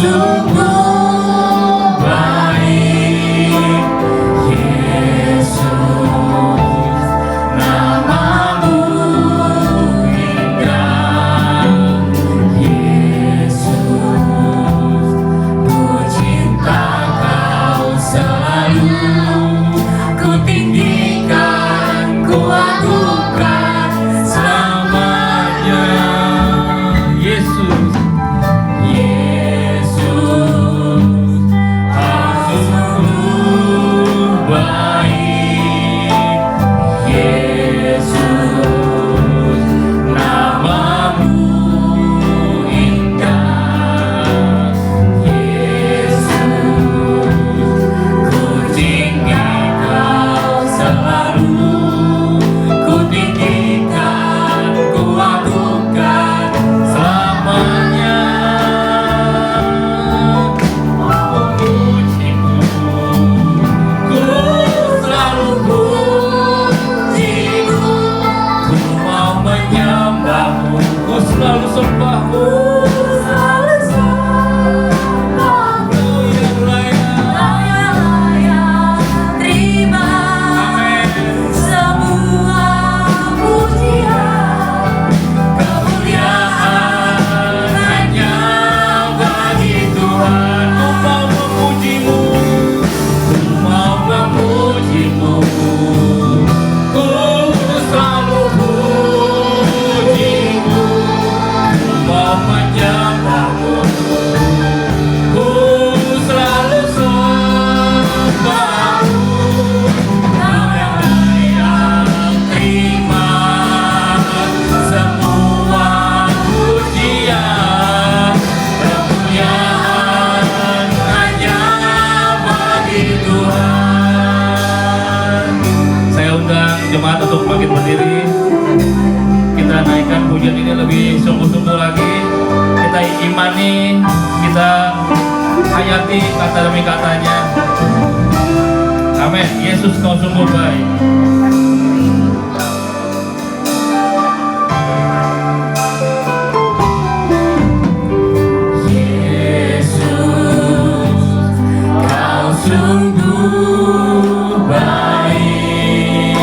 sungguh baik, Yesus, namamu indah, Yesus, ku cinta kau selalu, ku tinggikan, ku agungkan selamanya, Yesus. Jemaat untuk bangkit berdiri, kita naikkan pujian ini lebih sungguh-sungguh lagi, kita imani, kita hayati kata demi katanya. Amin. Yesus, kau sungguh baik. Yesus, kau sungguh baik,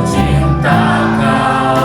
Cinta kau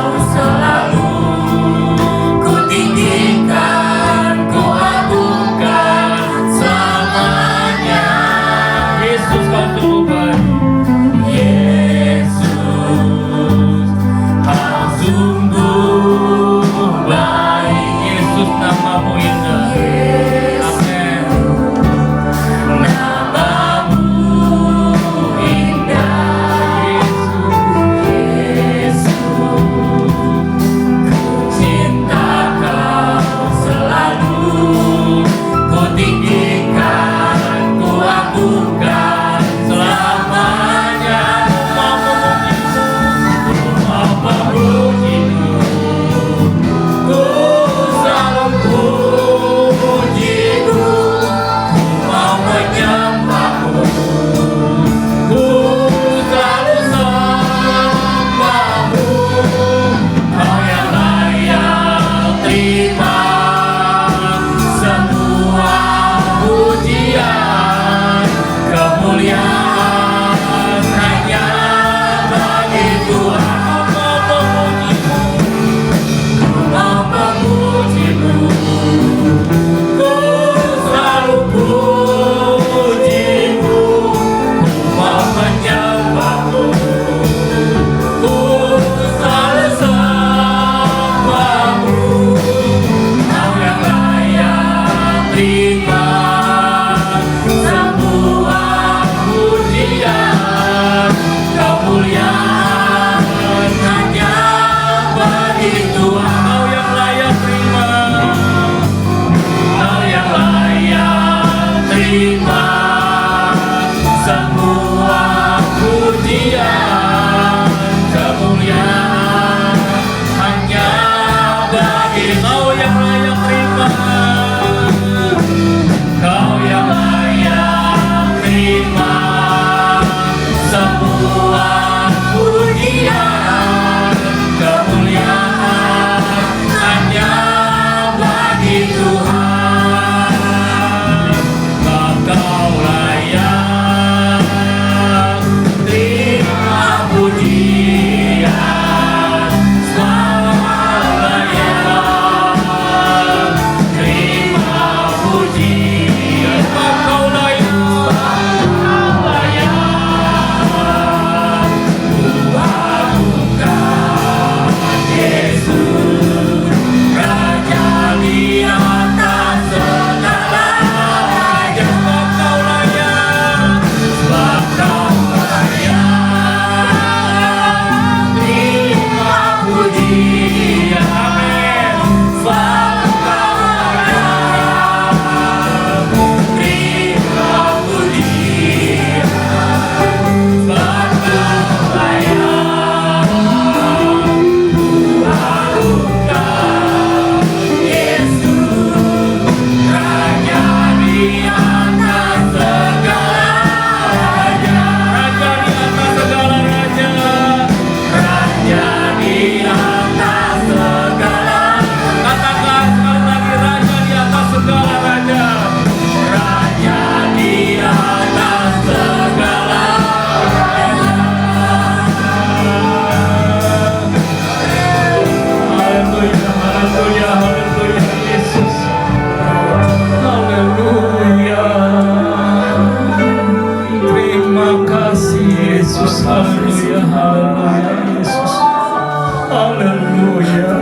Haleluya.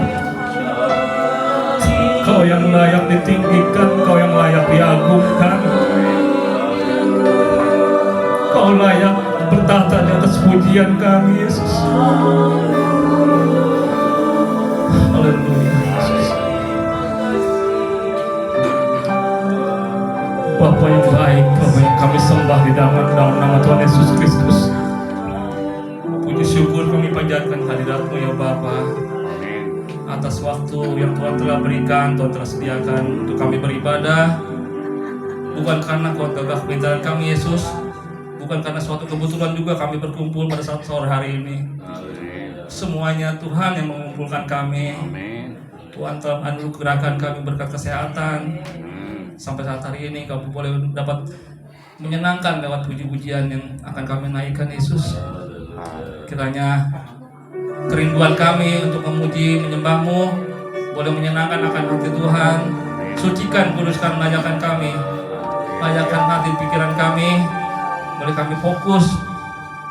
Kau yang layak ditinggikan, Kau yang layak diagungkan. Kau layak bertata di atas pujian kami, Yesus. Haleluya, Yesus. Bapa yang baik, Bapa yang kami sembah di dalam nama Tuhan Yesus Kristus. Puji syukur kami panjatkan hadirat-Mu ya Bapa, atas waktu yang Tuhan telah berikan, Tuhan telah sediakan untuk kami beribadah. Bukan karena kuat gagah kepintaran kami Yesus, bukan karena suatu kebetulan juga kami berkumpul pada saat sore hari ini. Semuanya Tuhan yang mengumpulkan kami. Tuhan telah anugerahkan kami berkat kesehatan. Sampai saat hari ini kami boleh dapat menyenangkan lewat puji-pujian yang akan kami naikkan Yesus. Kiranya kerinduan kami untuk memuji, menyembah-Mu boleh menyenangkan akan hati Tuhan. Sucikan, kuduskan, layakkan kami, layakkan hati pikiran kami. Boleh kami fokus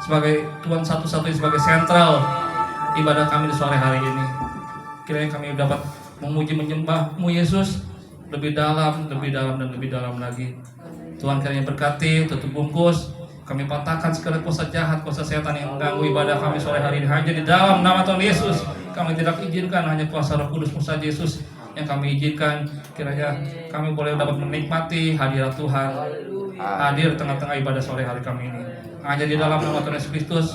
sebagai Tuhan satu-satunya, sebagai sentral ibadah kami di sore hari ini. Kiranya kami dapat memuji, menyembah-Mu Yesus lebih dalam, lebih dalam, dan lebih dalam lagi. Tuhan kiranya berkati, tutup bungkus. Kami patahkan segala kuasa jahat, kuasa setan yang mengganggu ibadah kami sore hari ini. Hanya di dalam nama Tuhan Yesus. Kami tidak izinkan, hanya kuasa Roh Kudus-Mu saja Yesus yang kami izinkan. Kiranya kami boleh dapat menikmati hadirat Tuhan, hadir tengah-tengah ibadah sore hari kami ini. Hanya di dalam nama Tuhan Yesus Kristus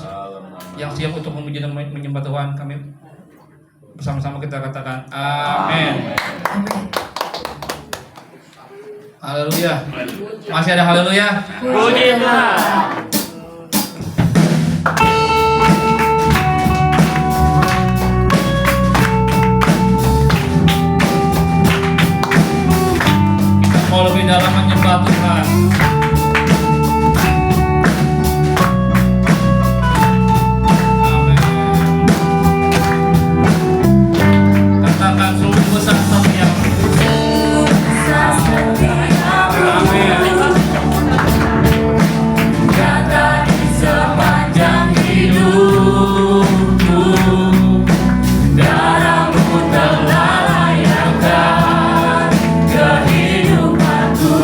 yang siap untuk memuji dan menyembah Tuhan, kami bersama-sama kita katakan amin. Haleluya. Masih ada haleluya? Puji Tuhan. Kita mau lebih dalam menyembah Tuhan. Amin. Katakan sungguh besar setiap. Amin. Kata di sepanjang hidupku, darah-Mu telah layakkan kehidupanku.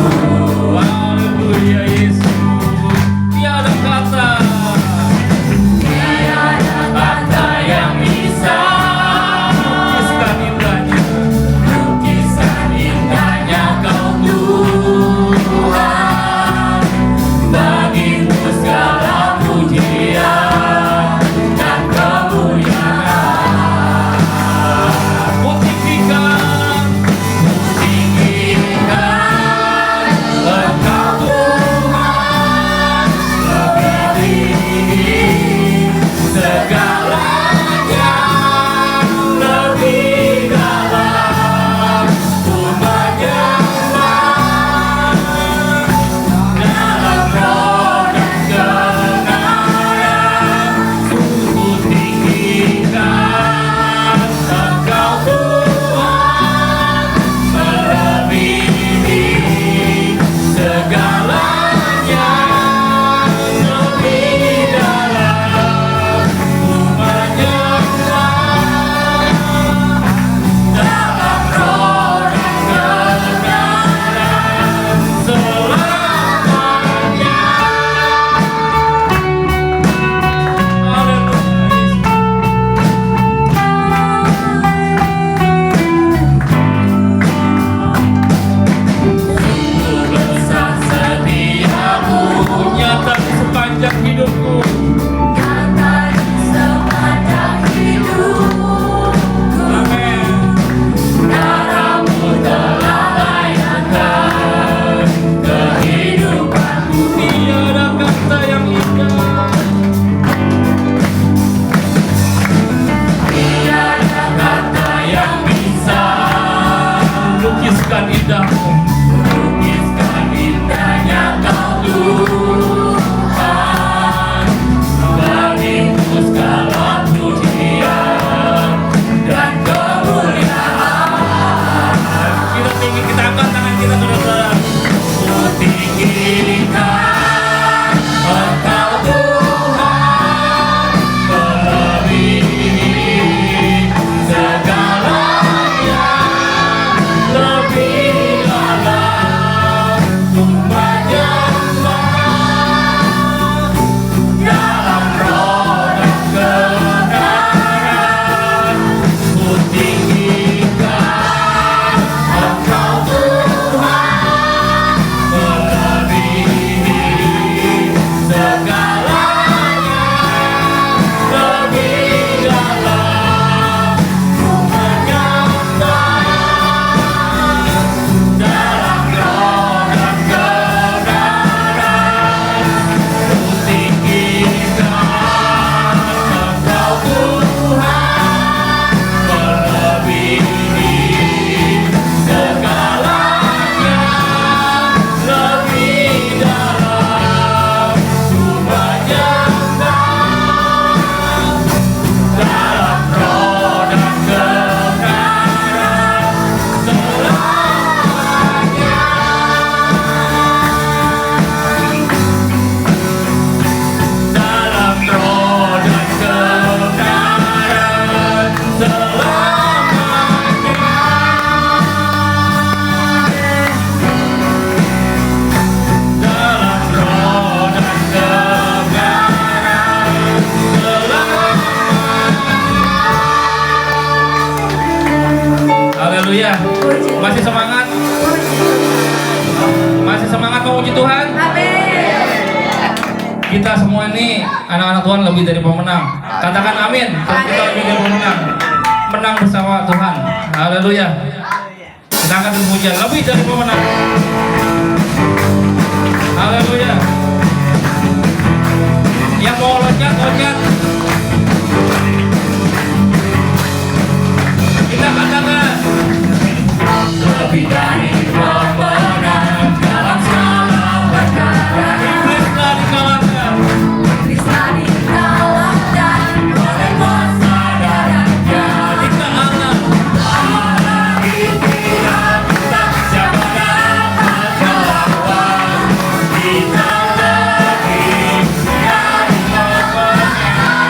Dalam roh dan kebenaran Haleluya. Masih semangat? Masih semangat memuji Tuhan? Kita semua ini anak-anak Tuhan lebih dari pemenang. Katakan amin. Kita lebih dari pemenang. Menang bersama Tuhan. Haleluya. Kita akan pujian lebih dari pemenang. Haleluya. Yang mau loncat, loncat. Kita katakan Lebih dari pemenang dalam segala perkara. Iblis telah dikalahkan. Iblis telah dikalahkan oleh kuasa darahnya. Jika Allah Allah di pihak kita, siapa dapat melawan? Kita lebih dari pemenang.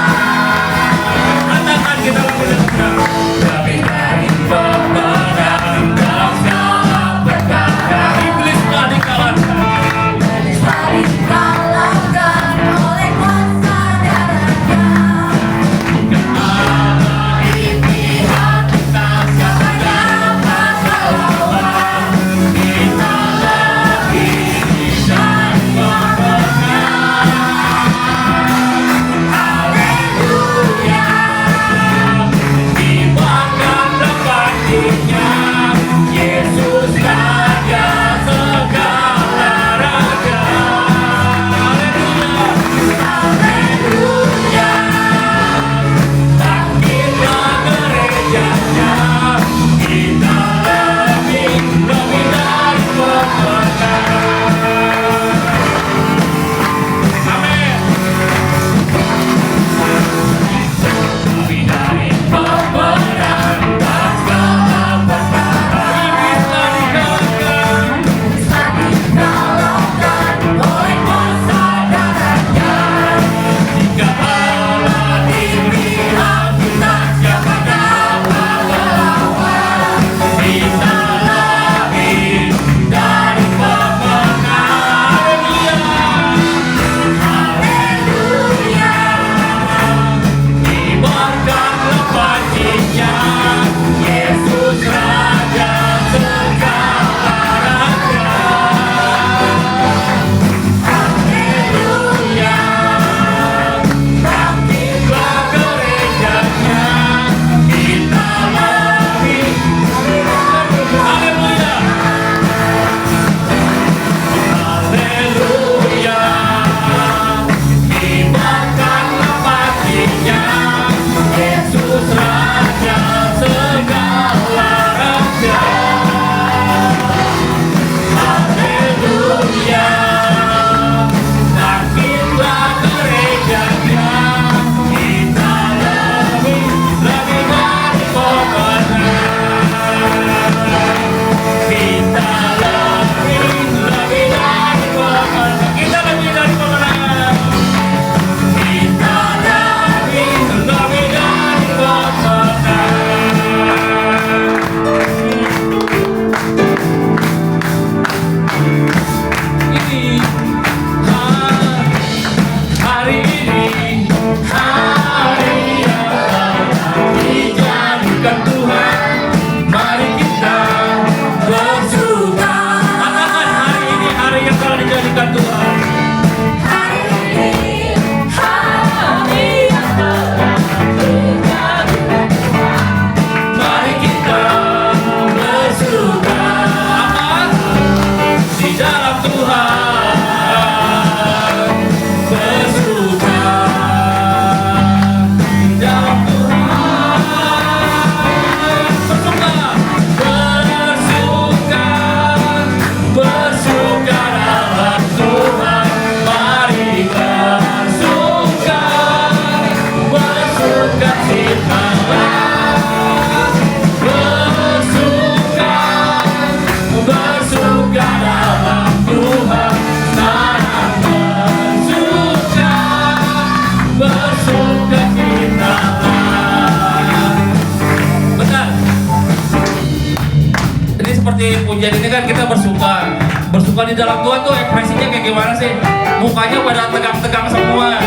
melewati pujian ini kan kita bersuka. Bersuka di dalam Tuhan tuh ekspresinya kayak gimana sih? Mukanya pada tegang-tegang semua,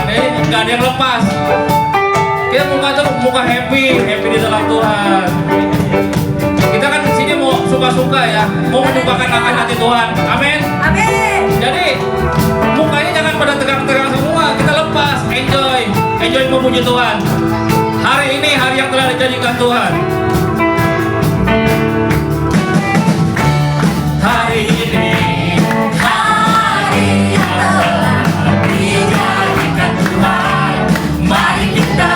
nggak ada yang lepas. Kita muka happy di dalam Tuhan. Kita kan di sini mau suka-suka ya, mau menyukakan akan hati Tuhan. Amin. Amin. Jadi mukanya jangan pada tegang-tegang semua, kita lepas, enjoy memuji Tuhan. Hari ini hari yang telah dijadikan Tuhan. Hari ini Hari yang telah dijadikan Tuhan, mari kita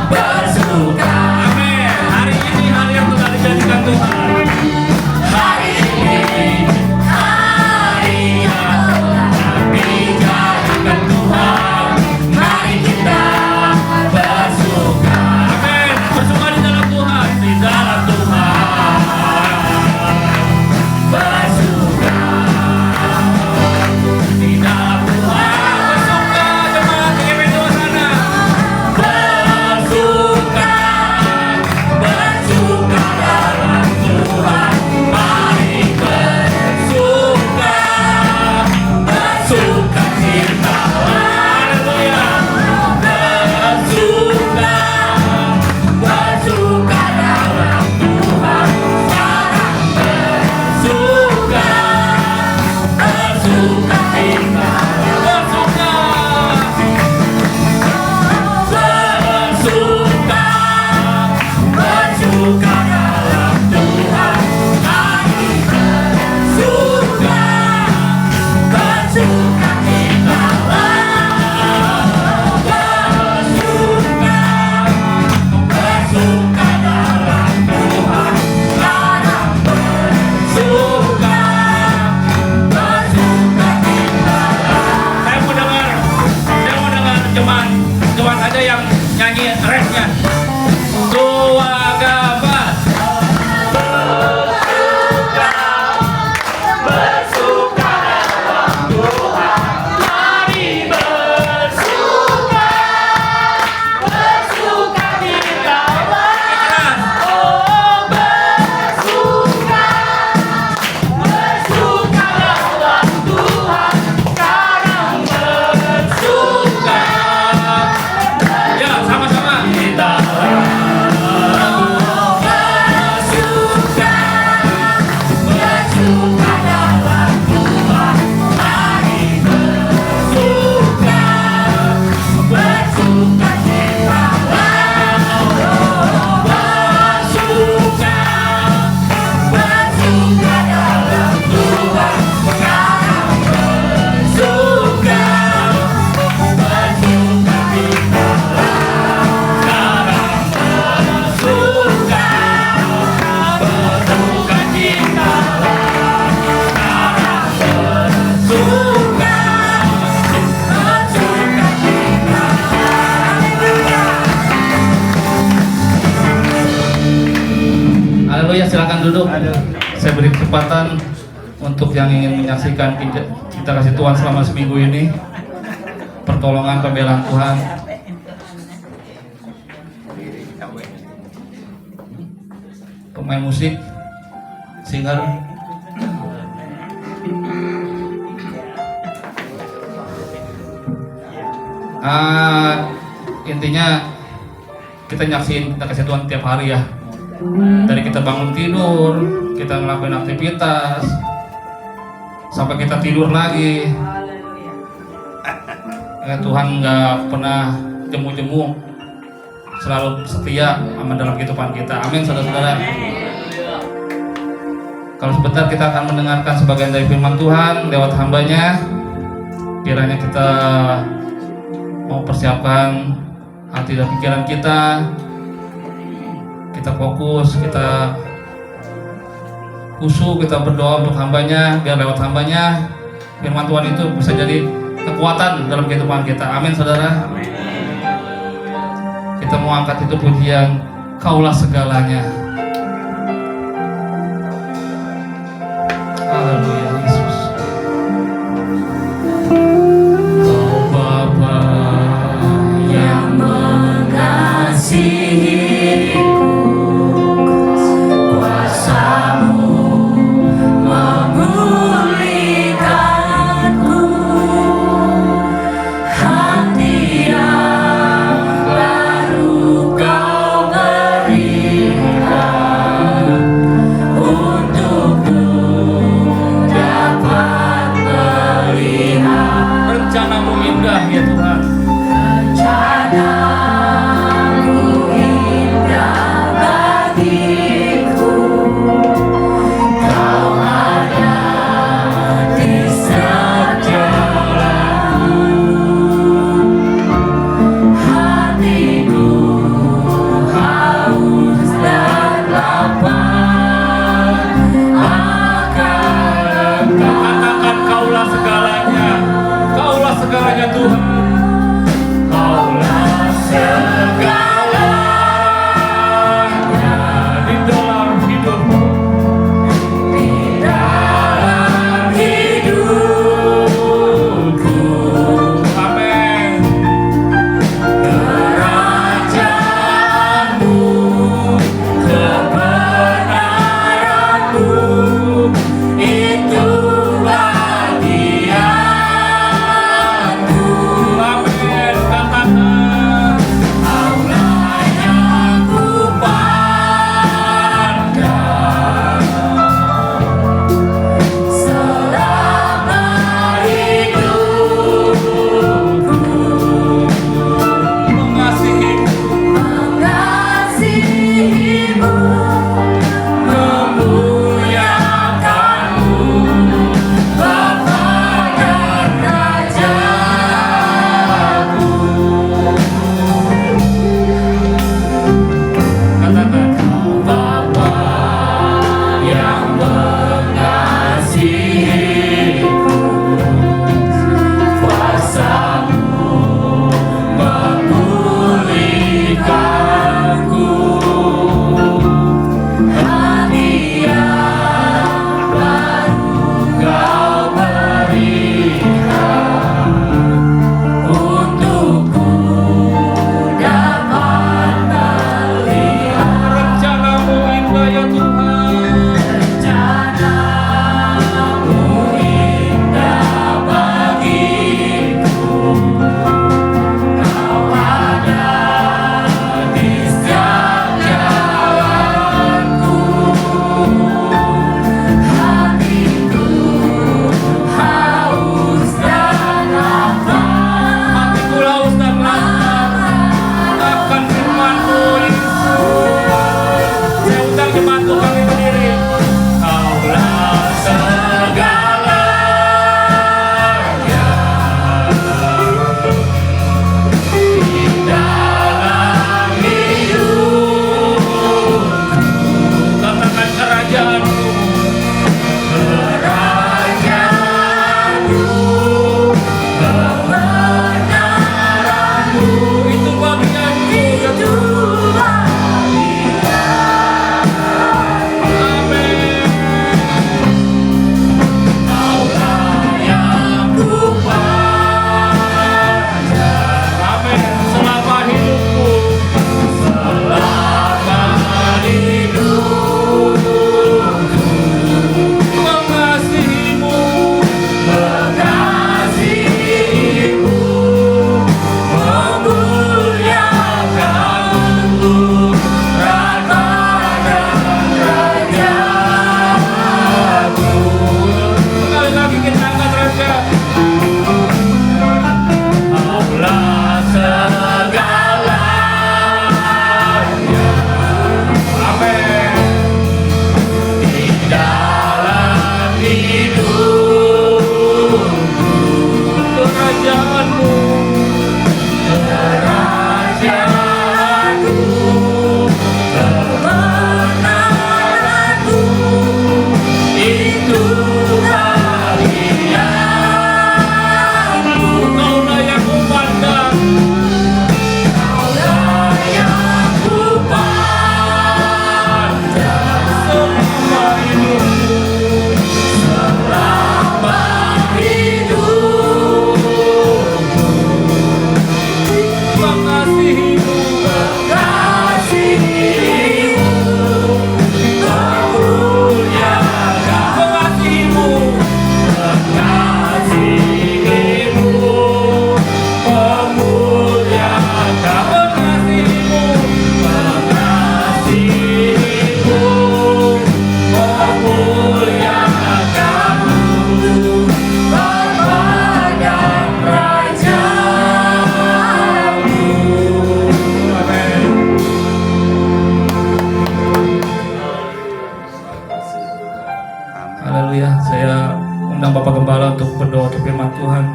bersuka. amin. Hari ini hari yang telah dijadikan Tuhan. Hari ini hari yang telah dijadikan Tuhan, mari kita bersuka. Amin. Bersuka di dalam Tuhan, di dalam Tuhan. Bersuka Di dalam Tuhan. Bersuka jemaat GPI di sana. bersuka dalam Tuhan, mari bersuka cita. Haleluya. Bersuka dalam Tuhan, sekarang bersuka cita. Bersuka dalam Tuhan, mari bersuka cita. Bersuka dalam Tuhan, sekarang bersuka cita. Saya mau dengar jemaat aja yang nyanyi refnya. Dua gambar. Bersuka dalam Tuhan, mari bersuka cita. Oh bersuka dalam Tuhan, sekarang bersuka. Ya, sama-sama. Kita bersuka dalam Tuhan, mari bersuka cita. Bersuka dalam Tuhan, sekarang bersuka cita. Haleluya, silakan duduk. Saya beri kesempatan untuk yang ingin menyaksikan kita kasih Tuhan selama seminggu ini, pertolongan pembelaan Tuhan. Pemain musik, singer. Intinya kita nyaksiin kita kasih Tuhan tiap hari ya. Dari kita bangun tidur, kita ngelakuin aktivitas, sampai kita tidur lagi. Tuhan nggak pernah jemu-jemu, selalu setia sama dalam kehidupan kita. Amin, saudara-saudara. Kalau sebentar kita akan mendengarkan sebagian dari firman Tuhan lewat hambanya. Kiranya kita mau persiapkan hati dan pikiran kita. Kita fokus, kita khusyuk, kita berdoa untuk hambanya, biar lewat hambanya firman Tuhan itu bisa jadi kekuatan dalam kehidupan kita. Amin, saudara. Kita mau angkat itu pujian, Kaulah segalanya. Haleluya, Yesus. Kau Bapa yang mengasihiku, Kuasamu undang Bapak Gembala untuk berdoa untuk firman Tuhan.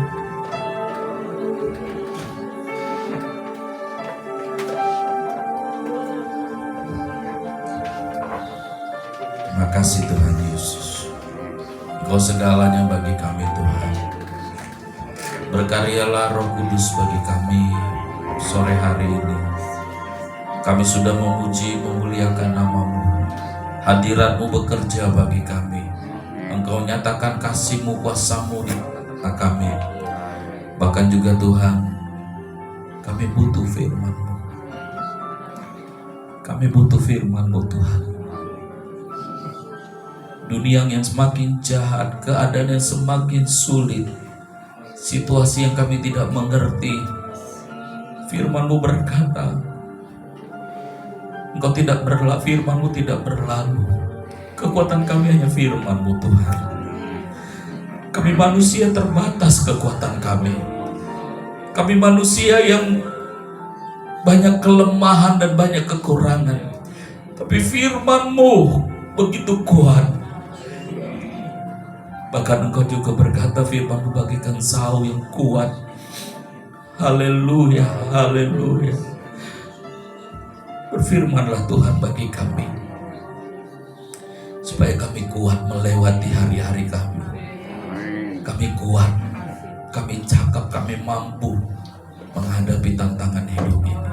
Terima kasih Tuhan Yesus. Engkau segalanya bagi kami Tuhan. Berkaryalah Roh Kudus bagi kami sore hari ini. Kami sudah memuji, memuliakan nama-Mu. Hadirat-Mu bekerja bagi kami. Engkau nyatakan kasih-Mu, kuasa-Mu di tengah kami. Bahkan juga Tuhan, kami butuh firman-Mu. Kami butuh firman-Mu Tuhan. Dunia yang semakin jahat, keadaan yang semakin sulit, situasi yang kami tidak mengerti. Firman-Mu berkata, Engkau tidak berlalu, firman-Mu tidak berlalu. Kekuatan kami hanya firman-Mu Tuhan. Kami manusia terbatas kekuatan kami. Kami manusia yang banyak kelemahan dan banyak kekurangan. Tapi firman-Mu begitu kuat. Bahkan Engkau juga berkata firman-Mu bagikan sau yang kuat. Haleluya, haleluya. Berfirmanlah Tuhan bagi kami, supaya kami kuat melewati hari-hari kami. Kami kuat, kami cakap, kami mampu menghadapi tantangan hidup ini.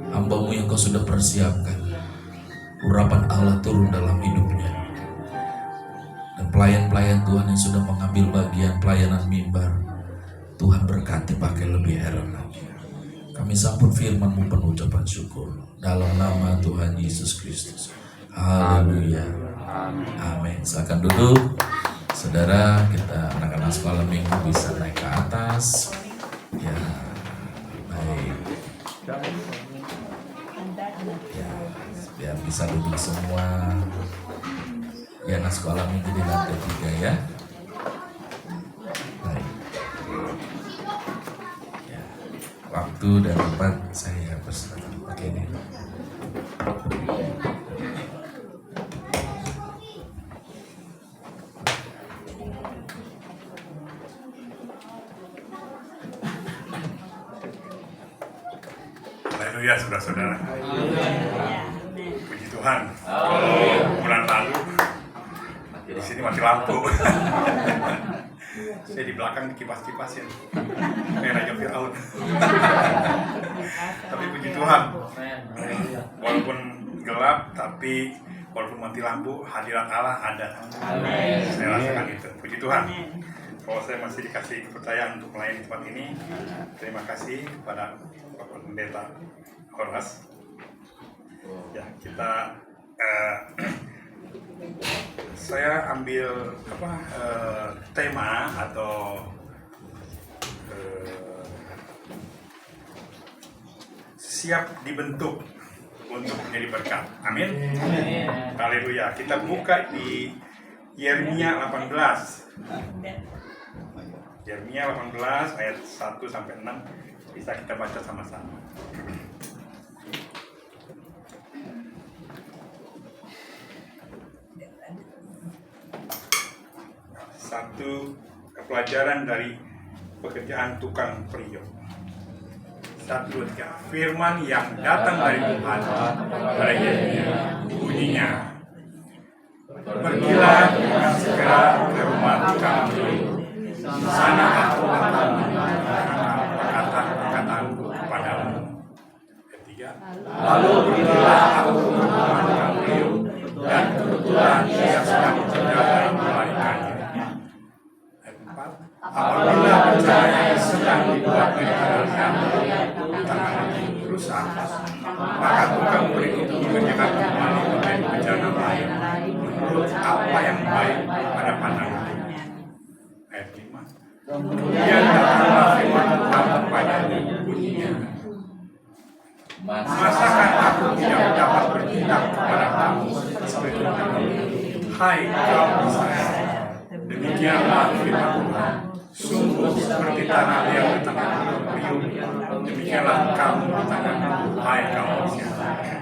Hamba-Mu yang Kau sudah persiapkan, urapan Allah turun dalam hidupnya. Dan pelayan-pelayan Tuhan yang sudah mengambil bagian pelayanan mimbar, Tuhan berkati pakai lebih heran lagi. Kami sambut firman-Mu penuh ucapan syukur dalam nama Tuhan Yesus Kristus. Haleluya. Amin. Silakan duduk. Saudara, kita anak-anak sekolah minggu bisa naik ke atas. Ya, baik. Ya, biar bisa duduk semua. Ya, anak sekolah minggu di lantai 3 ya. Baik. Ya, waktu dan tempat saya persilakan pakai ini. Haleluya saudara-saudara. Puji Tuhan. Bulan lalu di sini mati lampu. Saya di belakang dikipas-kipasin kayak Raja Firaun. Tapi puji Tuhan, walaupun gelap tapi walaupun mati lampu, hadirat Allah ada. Saya rasakan itu. Puji Tuhan. Kalau saya masih dikasih kepercayaan untuk melayani tempat ini, terima kasih kepada Bapak Pendeta Horas. Ya, kita saya ambil tema atau siap dibentuk untuk menjadi berkat. Amin. Haleluya. Kita buka di Yeremia 18. Yeremia 18 ayat 1 sampai 6 bisa kita baca sama-sama. Satu pelajaran dari pekerjaan tukang periuk. 1, 2, 3. Firman yang datang dari Tuhan pada Yeremia bunyinya, pergilah dengan segera ke rumah tukang periuk. Di sana aku akan menyampaikan perkataan-perkataanku kepadamu. Ketiga, lalu pergilah aku ke rumah tukang periuk, dan kebetulan dia sedang menjaga melarikannya. Ayat 4, apabila perjalanan yang sedang dibuat menjalankan di tangan yang berusaha, maka tukang periuk itu mengerjakan kembali menjadi perjalanan lain menurut apa yang baik pada pandangan. Ayat 5, kemudian datanglah firman Tuhan kepadamu bunyinya, masakan aku tidak dapat bertindak kepada kamu seperti kamu, hai kaum Israel? Demikianlah firman Tuhan, sungguh seperti tanah liat di tangan periuk, demikianlah kamu di tanganku, hai kaum Israel.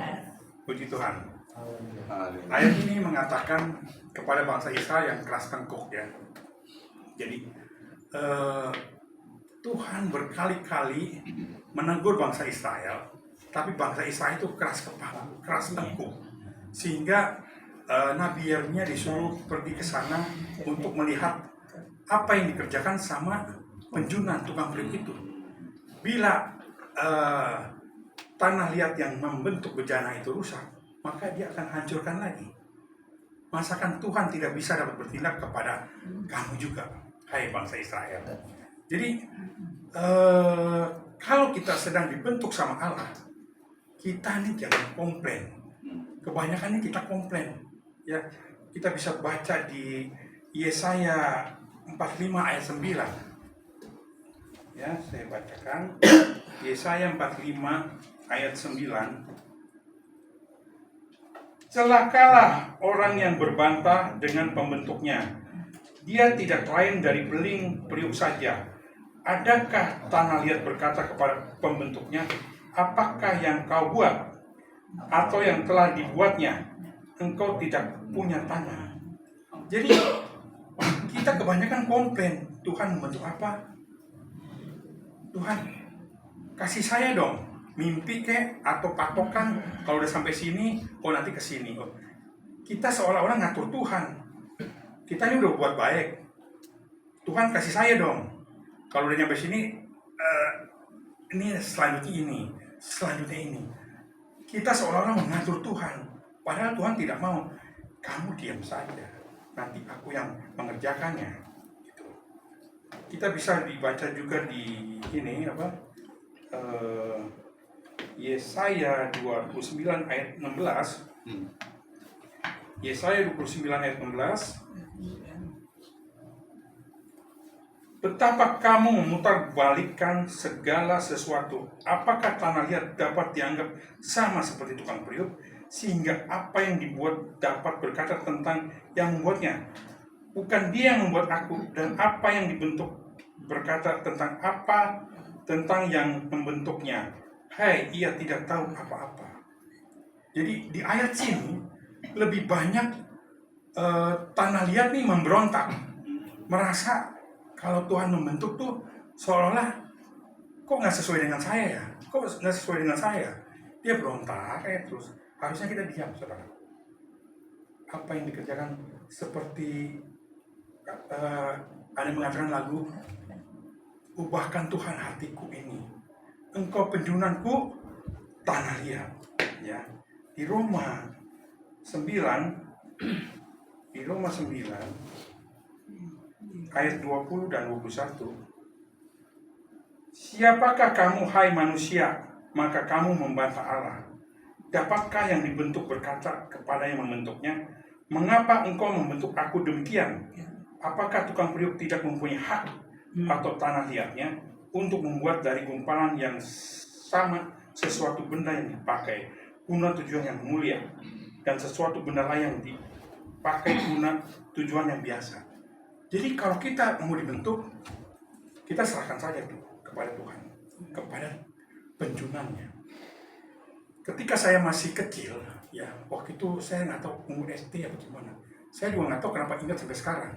Puji Tuhan. Ayat ini mengatakan kepada bangsa Israel yang keras tengkuk, ya, Jadi Tuhan berkali-kali menegur bangsa Israel, tapi bangsa Israel itu keras kepala, keras tengkuk, sehingga Nabi Yeremia disuruh pergi ke sana untuk melihat apa yang dikerjakan sama penjunan tukang periuk itu. Bila tanah liat yang membentuk bejana itu rusak, maka dia akan hancurkan lagi. Masakan Tuhan tidak bisa dapat bertindak kepada kamu juga, hai bangsa Israel. Jadi kalau kita sedang dibentuk sama Allah, kita ini jangan komplain. Kebanyakan ini kita komplain. Ya, kita bisa baca di Yesaya 45 ayat 9. Ya, saya bacakan. Yesaya 45 ayat 9. Celakalah orang yang berbantah dengan pembentuknya. Dia tidak lain dari beling periuk saja. Adakah tanah liat berkata kepada pembentuknya, apakah yang kau buat? Atau yang telah dibuatnya, engkau tidak punya tanah. Jadi kita kebanyakan komplain, Tuhan membentuk apa? Tuhan kasih saya dong mimpi kek atau patokan, kalau udah sampai sini, oh nanti ke sini. Oh. Kita seolah-olah ngatur Tuhan. Kita ini udah buat baik. Tuhan kasih saya dong. Kalau udah nyampe sini, ini selanjutnya ini. Kita seolah-olah mengatur Tuhan. Padahal Tuhan tidak mau. Kamu diam saja. Nanti aku yang mengerjakannya. Gitu. Kita bisa dibaca juga di ini apa? Yesaya 29 ayat 16. Yesaya 29 ayat 16. Betapa kamu memutarbalikkan segala sesuatu. Apakah tanah liat dapat dianggap sama seperti tukang periuk, sehingga apa yang dibuat dapat berkata tentang yang membuatnya? Bukan dia yang membuat aku, dan apa yang dibentuk berkata tentang apa, tentang yang membentuknya. Hai, ia tidak tahu apa-apa. Jadi di ayat sini lebih banyak tanah liat nih memberontak, merasa kalau Tuhan membentuk tuh seolah-olah kok nggak sesuai dengan saya ya, kok nggak sesuai dengan saya. Dia berontak terus. Harusnya kita diam, saudara. Apa yang dikerjakan seperti ada yang mengatakan lagu, ubahkan Tuhan hatiku ini, engkau penjunanku tanah liat. Ya, di Roma 9 ayat 20 dan 21. Siapakah kamu hai manusia, maka kamu membantah Allah? Dapatkah yang dibentuk berkata kepada yang membentuknya, mengapa engkau membentuk aku demikian? Apakah tukang periuk tidak mempunyai hak atau tanah liatnya untuk membuat dari gumpalan yang sama sesuatu benda yang dipakai guna tujuan yang mulia, dan sesuatu benda lain yang dipakai guna tujuan yang biasa? Jadi kalau kita mau dibentuk, kita serahkan saja tuh kepada Tuhan, kepada penjunannya. Ketika saya masih kecil, ya waktu itu saya nggak tahu umur SD apa gimana. Saya juga nggak tahu kenapa ingat sampai sekarang.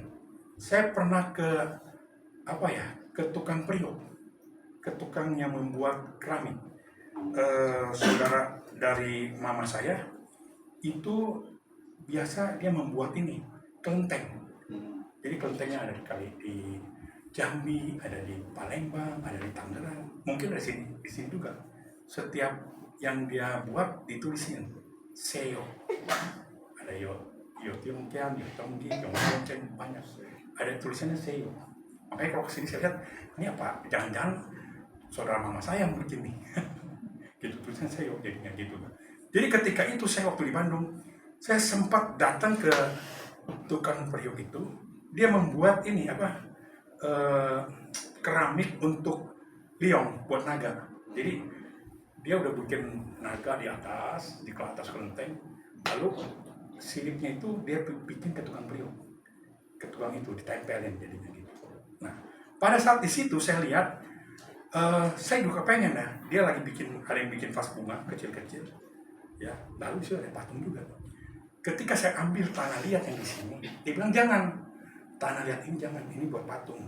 Saya pernah ke tukang periuk, ke tukang yang membuat keramik. Saudara dari mama saya itu biasa dia membuat ini kelenteng. Jadi kelentengnya ada di Jambi, ada di Palembang, ada di Tangerang, mungkin di sini juga. Setiap yang dia buat ditulisin Seo, ada Yotiongkian, Yotonggi, Yongkian, banyak. Ada tulisannya Seo. Makanya kalau kesini saya lihat, ini apa? Jangan-jangan saudara mama saya yang bikin nih. Gitu tulisannya Seo, jadinya gitu. Jadi ketika itu saya waktu di Bandung, saya sempat datang ke tukang periuk itu. Dia membuat ini keramik untuk liong buat naga. Jadi dia udah bikin naga di atas kelenteng, lalu silipnya itu dia bikin ke tukang periuk, ke tukang itu ditempelin jadinya gitu. Nah pada saat di situ saya lihat, saya juga pengen ya, dia lagi ada yang bikin vas bunga kecil-kecil, ya lalu di situ ada patung juga. Ketika saya ambil tanah liat yang di sini, dia bilang jangan. tanah liat ini jangan, ini buat patung.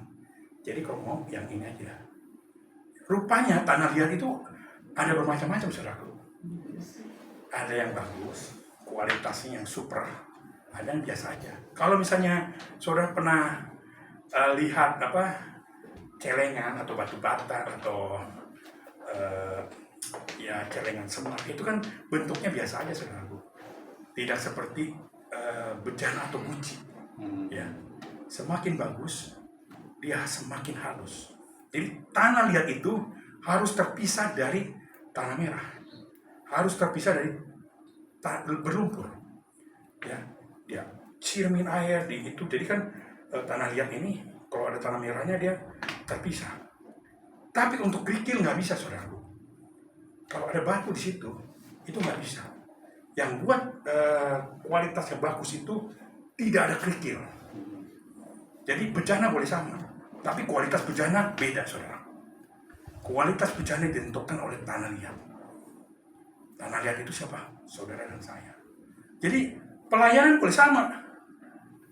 Jadi kalau mau yang ini aja. Rupanya tanah liat itu ada bermacam-macam saudaraku. Ada yang bagus, kualitasnya yang super, ada yang biasa aja. Kalau misalnya saudara pernah lihat celengan atau batu bata atau ya celengan semak, itu kan bentuknya biasa aja saudaraku. Tidak seperti bejana atau guci. Ya, semakin bagus, dia semakin halus. Jadi tanah liat itu harus terpisah dari tanah merah, harus terpisah dari berlumpur. Ya, dia siramin air di itu. Jadi kan tanah liat ini kalau ada tanah merahnya dia terpisah. Tapi untuk kerikil nggak bisa saudaraku. Kalau ada batu di situ, itu nggak bisa. Yang buat kualitas yang bagus itu tidak ada kerikil. Jadi bejana boleh sama, tapi kualitas bejana beda saudara. Kualitas bejana ditentukan oleh tanah liat. Tanah liat itu siapa? Saudara dan saya. Jadi pelayanan boleh sama.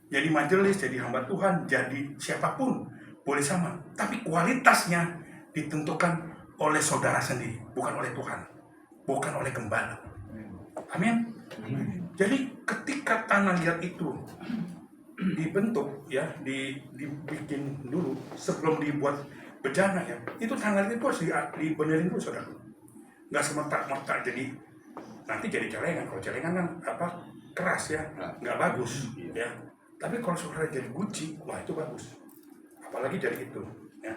Jadi majelis, jadi hamba Tuhan, jadi siapapun boleh sama. Tapi kualitasnya ditentukan oleh saudara sendiri, bukan oleh Tuhan, bukan oleh gembala. Amin. Jadi ketika tanah liat itu dibentuk ya, dibikin dulu sebelum dibuat bejana ya, itu tanah liat itu harus dibenerin dulu saudara. Nggak semerta-merta jadi nanti jadi celengan. Kalau celengan kan keras ya, nggak bagus ya. Tapi kalau saudara jadi guci, wah itu bagus. Apalagi jadi itu ya.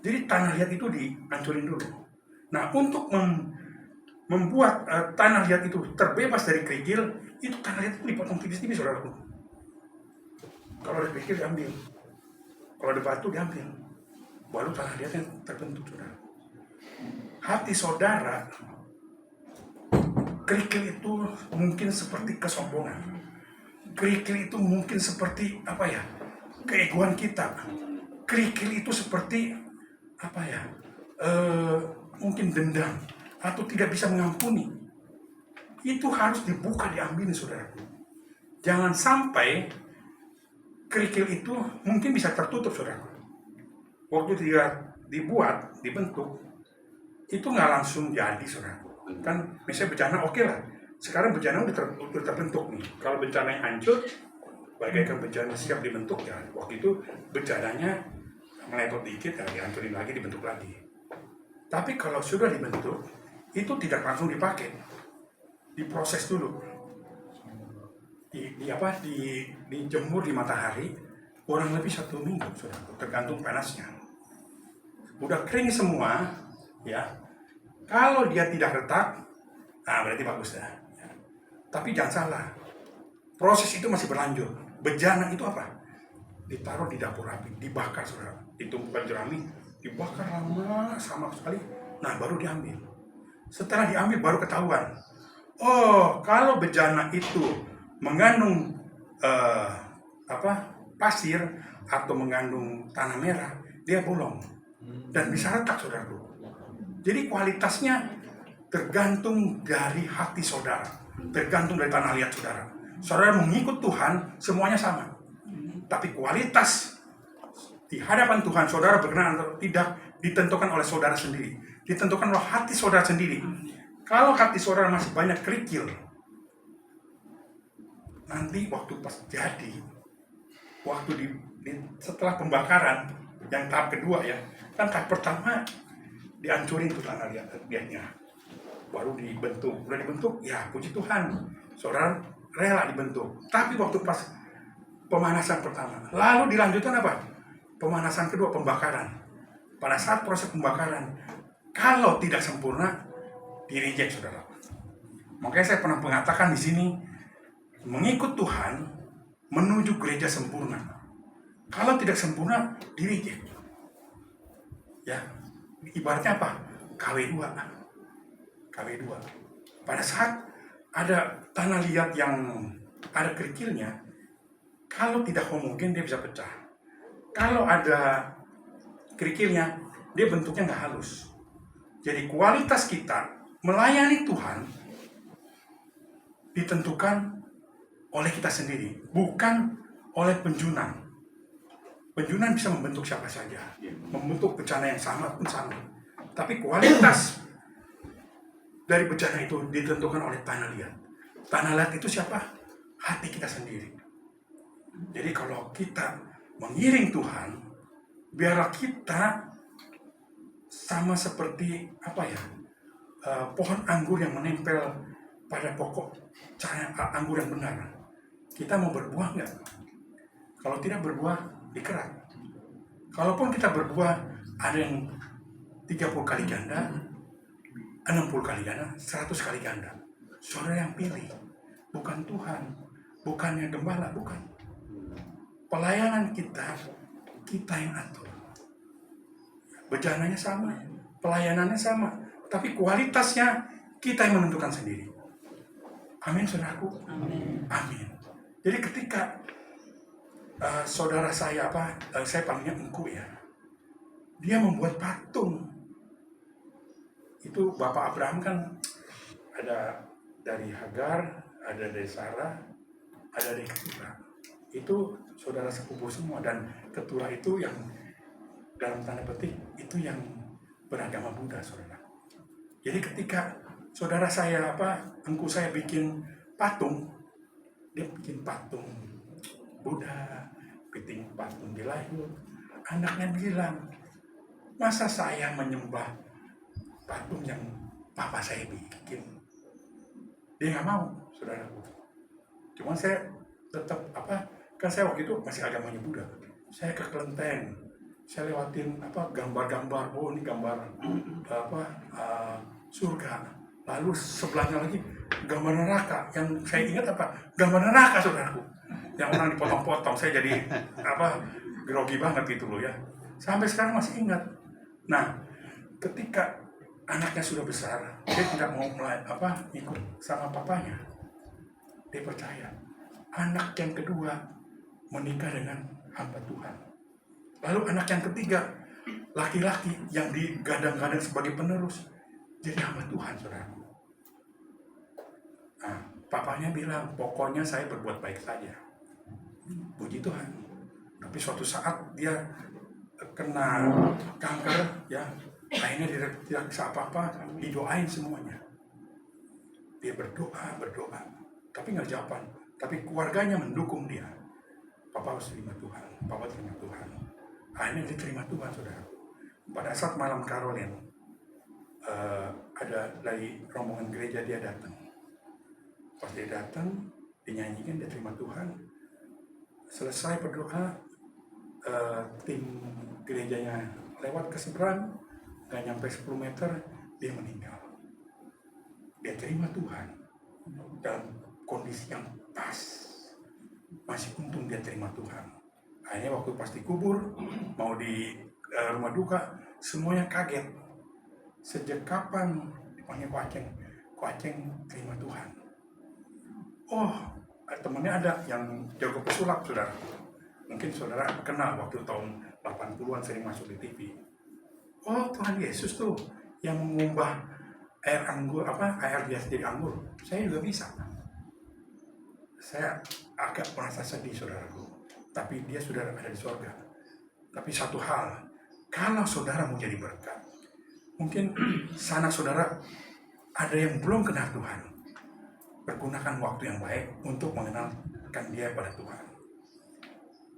Jadi tanah liat itu dihancurin dulu. Nah untuk membuat tanah liat itu terbebas dari kerikil, itu tanah liat itu dipotong tipis-tipis saudaraku. Kalau ada kerikil diambil, kalau ada batu diambil, baru tanah liat yang terbentuk saudara. Hati saudara, kerikil itu mungkin seperti kesombongan, kerikil itu mungkin seperti keegoan kita, kerikil itu seperti mungkin dendam atau tidak bisa mengampuni. Itu harus dibuka, diambil saudaraku. Jangan sampai kerikil itu mungkin bisa tertutup saudaraku. Waktu dia dibentuk, itu nggak langsung jadi saudaraku. Kan misalnya bencana oke lah. Sekarang bencana udah terbentuk nih. Kalau bencananya hancur, bagaikan bencana siap dibentuk ya. Waktu itu bencananya meletot dikit ya, dihancurin lagi, dibentuk lagi. Tapi kalau sudah dibentuk, itu tidak langsung dipakai, diproses dulu, dijemur di matahari kurang lebih 1 minggu sudah, tergantung panasnya. Udah kering semua, ya. Kalau dia tidak retak, berarti bagus dah. Ya. Tapi jangan salah, proses itu masih berlanjut. Bejana itu apa? Ditaruh di dapur api, dibakar saudara, ditumpukan jerami, dibakar lama sama sekali. Nah baru diambil. Setelah diambil baru ketahuan. Oh, kalau bejana itu mengandung pasir atau mengandung tanah merah, dia bolong dan bisa retak saudaraku. Jadi kualitasnya tergantung dari hati saudara, tergantung dari tanah liat saudara. Saudara mengikut Tuhan, semuanya sama. Tapi kualitas di hadapan Tuhan, saudara berkenan atau tidak, ditentukan oleh saudara sendiri. Ditentukan oleh hati saudara sendiri. Kalau hati saudara masih banyak kerikil, nanti waktu pas jadi, setelah pembakaran, yang tahap kedua ya, kan tahap pertama dihancurin tuh tanah liatnya, baru dibentuk. Udah dibentuk, ya puji Tuhan, saudara rela dibentuk. Tapi waktu pas pemanasan pertama, lalu dilanjutkan apa? Pemanasan kedua, pembakaran. Pada saat proses pembakaran, kalau tidak sempurna, di-reject saudara. Makanya saya pernah mengatakan di sini, mengikut Tuhan menuju gereja sempurna. Kalau tidak sempurna, di-reject. Ya, ibaratnya apa? KW2. Pada saat ada tanah liat yang ada kerikilnya, kalau tidak homogen dia bisa pecah. Kalau ada kerikilnya, dia bentuknya nggak halus. Jadi kualitas kita melayani Tuhan ditentukan oleh kita sendiri, bukan oleh penjunan. Benjonan bisa membentuk siapa saja, membentuk bencana yang sama pun sama. Tapi kualitas dari bencana itu ditentukan oleh tanah liat. Tanah liat itu siapa? Hati kita sendiri. Jadi kalau kita mengiring Tuhan, biarlah kita sama seperti pohon anggur yang menempel pada pokok anggur yang benar. Kita mau berbuah nggak? Kalau tidak berbuah, dikerat. Kalaupun kita berbuah, ada yang 30 kali ganda, 60 kali ganda, 100 kali ganda. Saudara yang pilih, bukan Tuhan, bukannya gembala, bukan. Pelayanan kita yang atur. Bencananya sama, pelayanannya sama, tapi kualitasnya kita yang menentukan sendiri. Amin, saudaraku. Amin. Jadi ketika saudara saya saya panggilnya engku ya, dia membuat patung. Itu Bapak Abraham kan ada dari Hagar, ada dari Sarah, ada dari Keturah. Itu saudara sepupu semua, dan Keturah itu yang dalam tanda petik itu yang beragama Buddha, saudara. Jadi ketika saudara saya engku saya bikin patung, dia bikin patung Buddha, bikin patung di laut. Anaknya bilang, masa saya menyembah patung yang papa saya bikin? Dia nggak mau, saudaraku. Cuman saya tetap kan saya waktu itu masih agamanya Buddha. Saya ke kelenteng, saya lewatin gambar-gambar. Oh, ini gambar surga. Lalu sebelahnya lagi gambar neraka. Yang saya ingat gambar neraka, saudaraku. Yang orang dipotong-potong. Saya jadi grogi banget gitu loh ya. Sampai sekarang masih ingat. Nah, ketika anaknya sudah besar, dia tidak mau ikut sama papanya. Dia percaya. Anak yang kedua menikah dengan hamba Tuhan. Lalu anak yang ketiga, laki-laki yang digadang-gadang sebagai penerus, jadi hamba Tuhan, saudara. Nah, papanya bilang, pokoknya saya berbuat baik saja. Puji Tuhan. Tapi suatu saat dia kena kanker, ya, akhirnya dia tidak bisa apa-apa, didoain semuanya. Dia berdoa, tapi nggak jawaban. Tapi keluarganya mendukung dia. Papa harus terima Tuhan, Papa terima Tuhan. Akhirnya diterima Tuhan, saudara. Pada saat malam Karolin, ada dari rombongan gereja dia datang. Pas dia datang, dinyanyikan, dia terima Tuhan. Selesai berdoa, tim gerejanya lewat ke seberang, nggak nyampe 10 meter, dia meninggal. Dia terima Tuhan dalam kondisi yang pas. Masih untung dia terima Tuhan. Akhirnya waktu pas dikubur, mau di rumah duka, semuanya kaget. Sejak kapan dipanggil Ko Aceng terima Tuhan? Oh, temennya ada yang jago pesulap, saudara. Mungkin saudara kenal waktu tahun 80-an sering masuk di TV. Oh, Tuhan Yesus tuh yang mengubah air biasa jadi anggur. Saya juga bisa. Saya agak merasa sedih, saudaraku. Tapi dia sudah ada di surga. Tapi satu hal, kalau saudara mau jadi berkat, mungkin sanak saudara ada yang belum kenal Tuhan. Pergunakan waktu yang baik untuk mengenalkan dia pada Tuhan.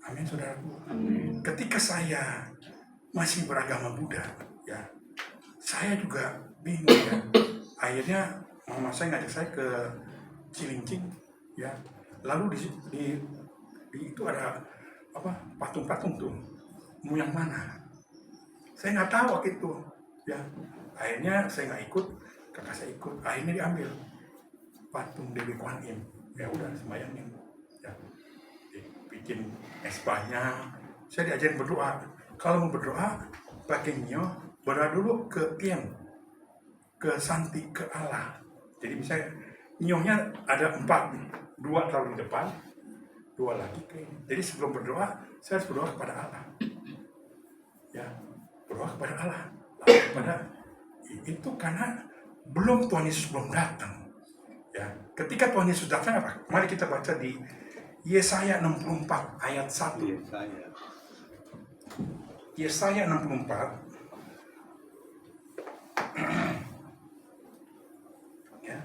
Amin, saudaraku. Amin. Ketika saya masih beragama Buddha, ya, saya juga bingung ya. Akhirnya mama saya ngajak saya ke Cilincing, ya. Lalu di itu ada patung-patung tuh. Mau yang mana? Saya nggak tahu waktu itu, ya. Akhirnya saya nggak ikut, kakak saya ikut. Akhirnya diambil patung Dewi Kuan Im. Ya udah, sembayangin, ya. Bikin es banyak. Saya diajarin berdoa. Kalau mau berdoa, pakai nyo, berdoa dulu ke Tiang, ke Santi, ke Allah. Jadi misalnya nyonya ada 4, 2 taruh di depan, 2 lagi ke ini. Jadi sebelum berdoa, saya harus berdoa kepada Allah. Ya, berdoa kepada Allah. Lalu kepada itu karena Tuhan Yesus belum datang. Ya, ketika Tuhan Yesus datang apa? Mari kita baca di Yesaya 64 ayat 1. Yesaya 64 ya.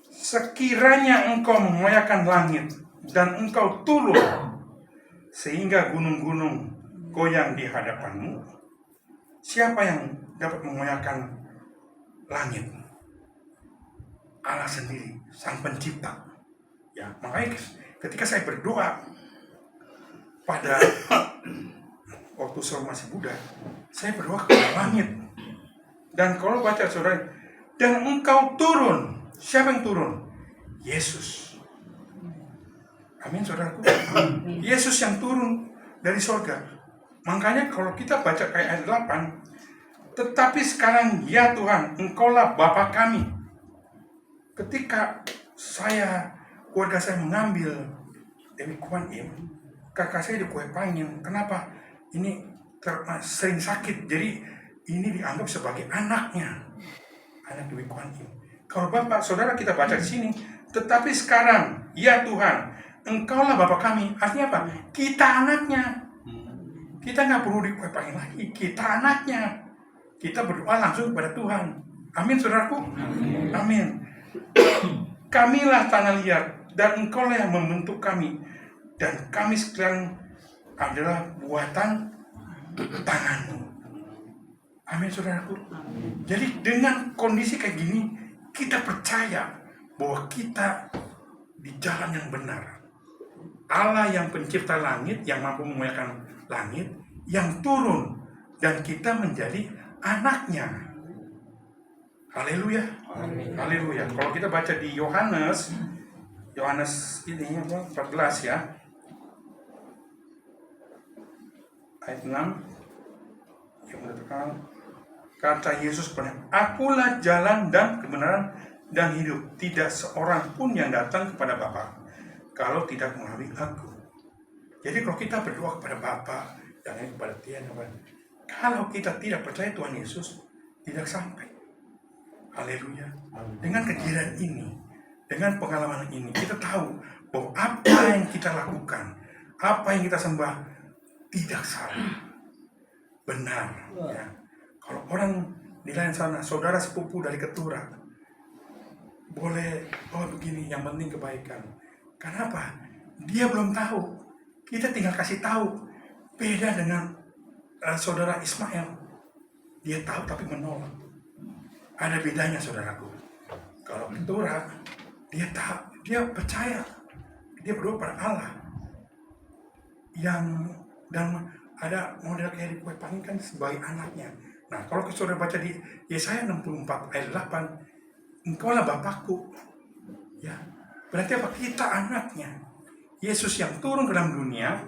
Sekiranya engkau memuliakan langit dan engkau turun sehingga gunung-gunung goyang di hadapanmu, siapa yang dapat memuliakan langit? Allah sendiri, Sang Pencipta. Ya, makanya ketika saya berdoa pada waktu saya masih muda, saya berdoa ke langit. Dan kalau baca saudara, dan engkau turun, siapa yang turun? Yesus. Amin saudaraku. Yesus yang turun dari surga. Makanya kalau kita baca ayat 8, tetapi sekarang ya Tuhan, engkaulah Bapa kami. Ketika keluarga saya mengambil Dewi Kuan Im, kakak saya di Kue Pangin. Kenapa? Ini sering sakit, jadi ini dianggap sebagai anaknya, anak Dewi Kuan Im. Kalau Bapak, saudara kita baca di sini, tetapi sekarang, ya Tuhan, engkaulah Bapa kami. Artinya apa? Kita anaknya. Kita nggak perlu di Kue Pangin lagi, kita anaknya. Kita berdoa langsung kepada Tuhan. Amin, saudaraku. Amin. Kamilah tanah liat, dan engkaulah yang membentuk kami. Dan kami sekarang adalah buatan tanganmu. Amin saudaraku. Jadi dengan kondisi kayak gini, kita percaya bahwa kita di jalan yang benar. Allah yang pencipta langit, yang mampu memuliakan langit, yang turun, dan kita menjadi anaknya. Haleluya. Haleluya. Kalau kita baca di Yohanes ini 14 ya. Ayat 6 yang mengatakan, kata Yesus kepada, akulah jalan dan kebenaran dan hidup. Tidak seorang pun yang datang kepada Bapa kalau tidak melalui aku. Jadi kalau kita berdoa kepada Bapa, jangan kepada Tuhan, kalau kita tidak percaya Tuhan Yesus, tidak sampai. Haleluya. Dengan kejadian ini, dengan pengalaman ini, kita tahu bahwa apa yang kita lakukan, apa yang kita sembah, tidak salah, benar. Ya. Kalau orang di lain sana, saudara sepupu dari Ketura, boleh, begini, yang penting kebaikan. Kenapa? Dia belum tahu. Kita tinggal kasih tahu. Beda dengan saudara Ismail. Dia tahu tapi menolak. Ada bedanya saudaraku. Kalau Ketura, dia tahu, dia percaya, dia berdoa pada Allah. Dan ada model kayak di Kue Pangin kan sebagai anaknya. Nah, kalau saudara baca di Yesaya 64 ayat 8, engkaulah Bapakku. Ya, berarti apa? Kita anaknya. Yesus yang turun ke dalam dunia,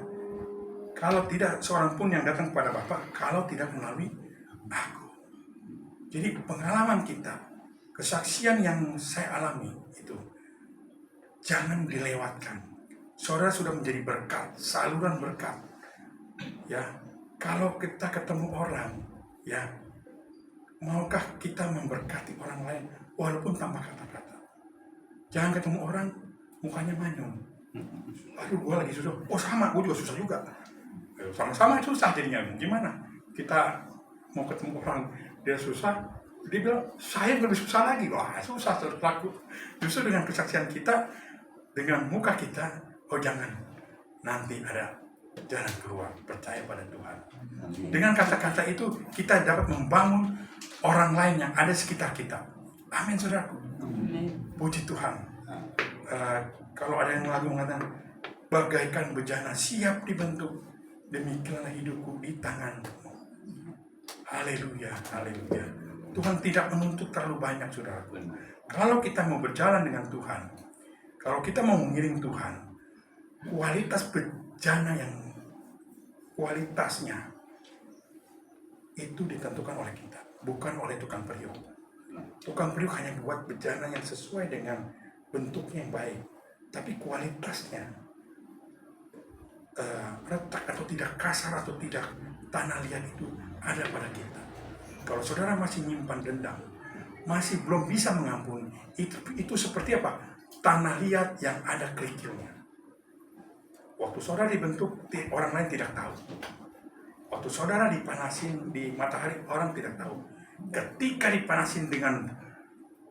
kalau tidak seorang pun yang datang kepada Bapa, kalau tidak melalui aku. Jadi pengalaman kita, kesaksian yang saya alami itu, jangan dilewatkan. Saudara sudah menjadi berkat, saluran berkat. Ya, kalau kita ketemu orang, ya, maukah kita memberkati orang lain walaupun tanpa kata-kata? Jangan ketemu orang mukanya manyun. Aduh, gue lagi susah. Oh sama, gue juga susah juga. Sama-sama susah jadinya. Gimana? Kita mau ketemu orang dia susah, dia bilang saya lebih susah lagi. Wah, susah terlaku. Justru dengan kesaksian kita, dengan muka kita, oh jangan. Nanti ada jalan keluar, percaya pada Tuhan. Dengan kata-kata itu kita dapat membangun orang lain yang ada sekitar kita. Amin saudaraku. Puji Tuhan. Kalau ada yang lagu mengatakan, bagaikan bejana siap dibentuk, demikianlah hidupku di tanganmu. Haleluya, haleluya. Tuhan tidak menuntut terlalu banyak saudaraku. Kalau kita mau berjalan dengan Tuhan, kalau kita mau mengiring Tuhan, kualitas bejana yang kualitasnya itu ditentukan oleh kita, bukan oleh tukang periuk. Tukang periuk hanya buat bejana yang sesuai dengan bentuknya yang baik, tapi kualitasnya retak atau tidak kasar atau tidak tanah liat itu ada pada kita. Kalau saudara masih menyimpan dendam, masih belum bisa mengampuni, itu seperti apa? Tanah liat yang ada kerikilnya. Waktu saudara dibentuk, orang lain tidak tahu. Waktu saudara dipanasin di matahari, orang tidak tahu. Ketika dipanasin dengan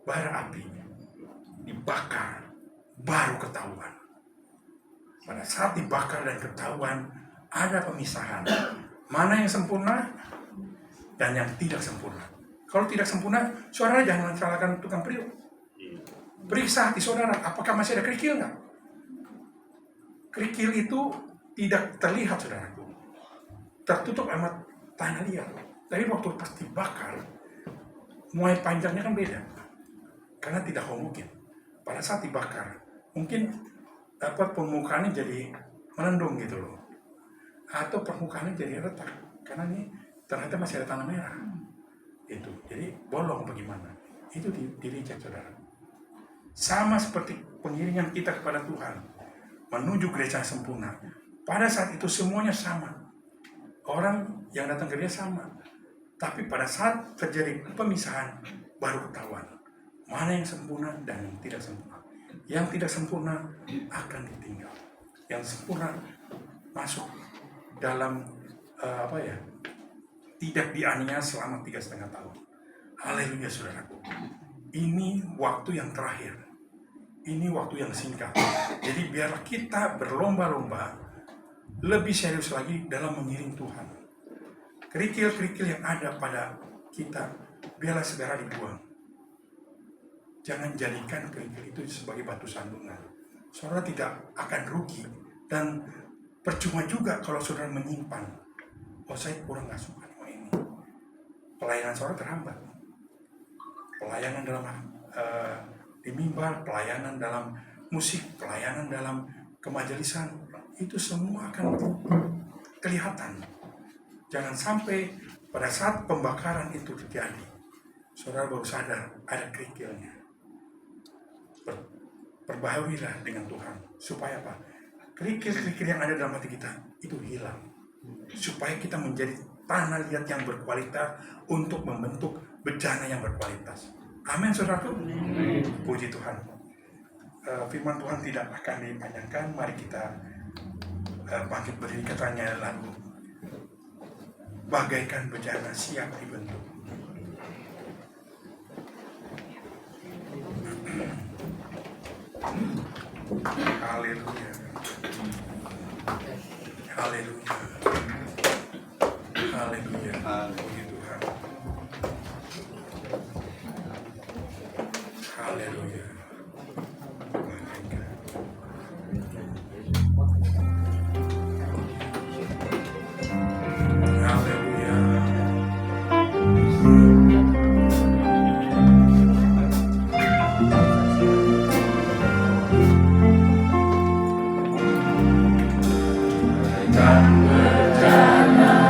bara api, dibakar, baru ketahuan. Pada saat dibakar dan ketahuan, ada pemisahan. Mana yang sempurna dan yang tidak sempurna. Kalau tidak sempurna, saudara jangan salahkan tukang periuk. Periksa hati saudara, apakah masih ada kerikil nggak? Kerikil itu tidak terlihat, saudaraku. Tertutup amat tanah liat. Tapi waktu pas dibakar, mulai panjangnya kan beda. Karena tidak homogen. Pada saat dibakar, mungkin permukaannya jadi melendung gitu loh. Atau permukaannya jadi retak. Karena ini ternyata masih ada tanah merah. Itu. Jadi bolong bagaimana? Itu direject, saudara. Sama seperti pengiringan kita kepada Tuhan. Menuju gereja yang sempurna. Pada saat itu semuanya sama. Orang yang datang ke gereja sama. Tapi pada saat terjadi pemisahan, baru ketahuan. Mana yang sempurna dan yang tidak sempurna. Yang tidak sempurna akan ditinggal. Yang sempurna masuk dalam tidak dianiaya selama 3,5 tahun. Haleluya, saudaraku. Ini waktu yang terakhir. Ini waktu yang singkat. Jadi biarlah kita berlomba-lomba lebih serius lagi dalam mengiring Tuhan. Kerikil-kerikil yang ada pada kita, biarlah segera dibuang. Jangan jadikan kerikil itu sebagai batu sandungan. Saudara tidak akan rugi. Dan percuma juga kalau saudara menyimpan. Oh, saya kurang gak suka sama ini. Pelayanan saudara terhambat. Pelayanan dalam di mimbar, pelayanan dalam musik, pelayanan dalam kemajelisan, itu semua akan kelihatan. Jangan sampai pada saat pembakaran itu terjadi, saudara baru sadar ada kerikilnya. Perbaharuilah dengan Tuhan, supaya apa? Kerikil-kerikil yang ada dalam hati kita itu hilang, supaya kita menjadi tanah liat yang berkualitas untuk membentuk bejana yang berkualitas. Amin, saudaraku. Puji Tuhan. Firman Tuhan tidak akan dipanjangkan. Mari kita bangkit berdiri, katanya lagu bagaikan bejana siap dibentuk. Haleluya. Haleluya. Haleluya. Puji Tuhan. Haleluya. Haleluya. Dan berjalan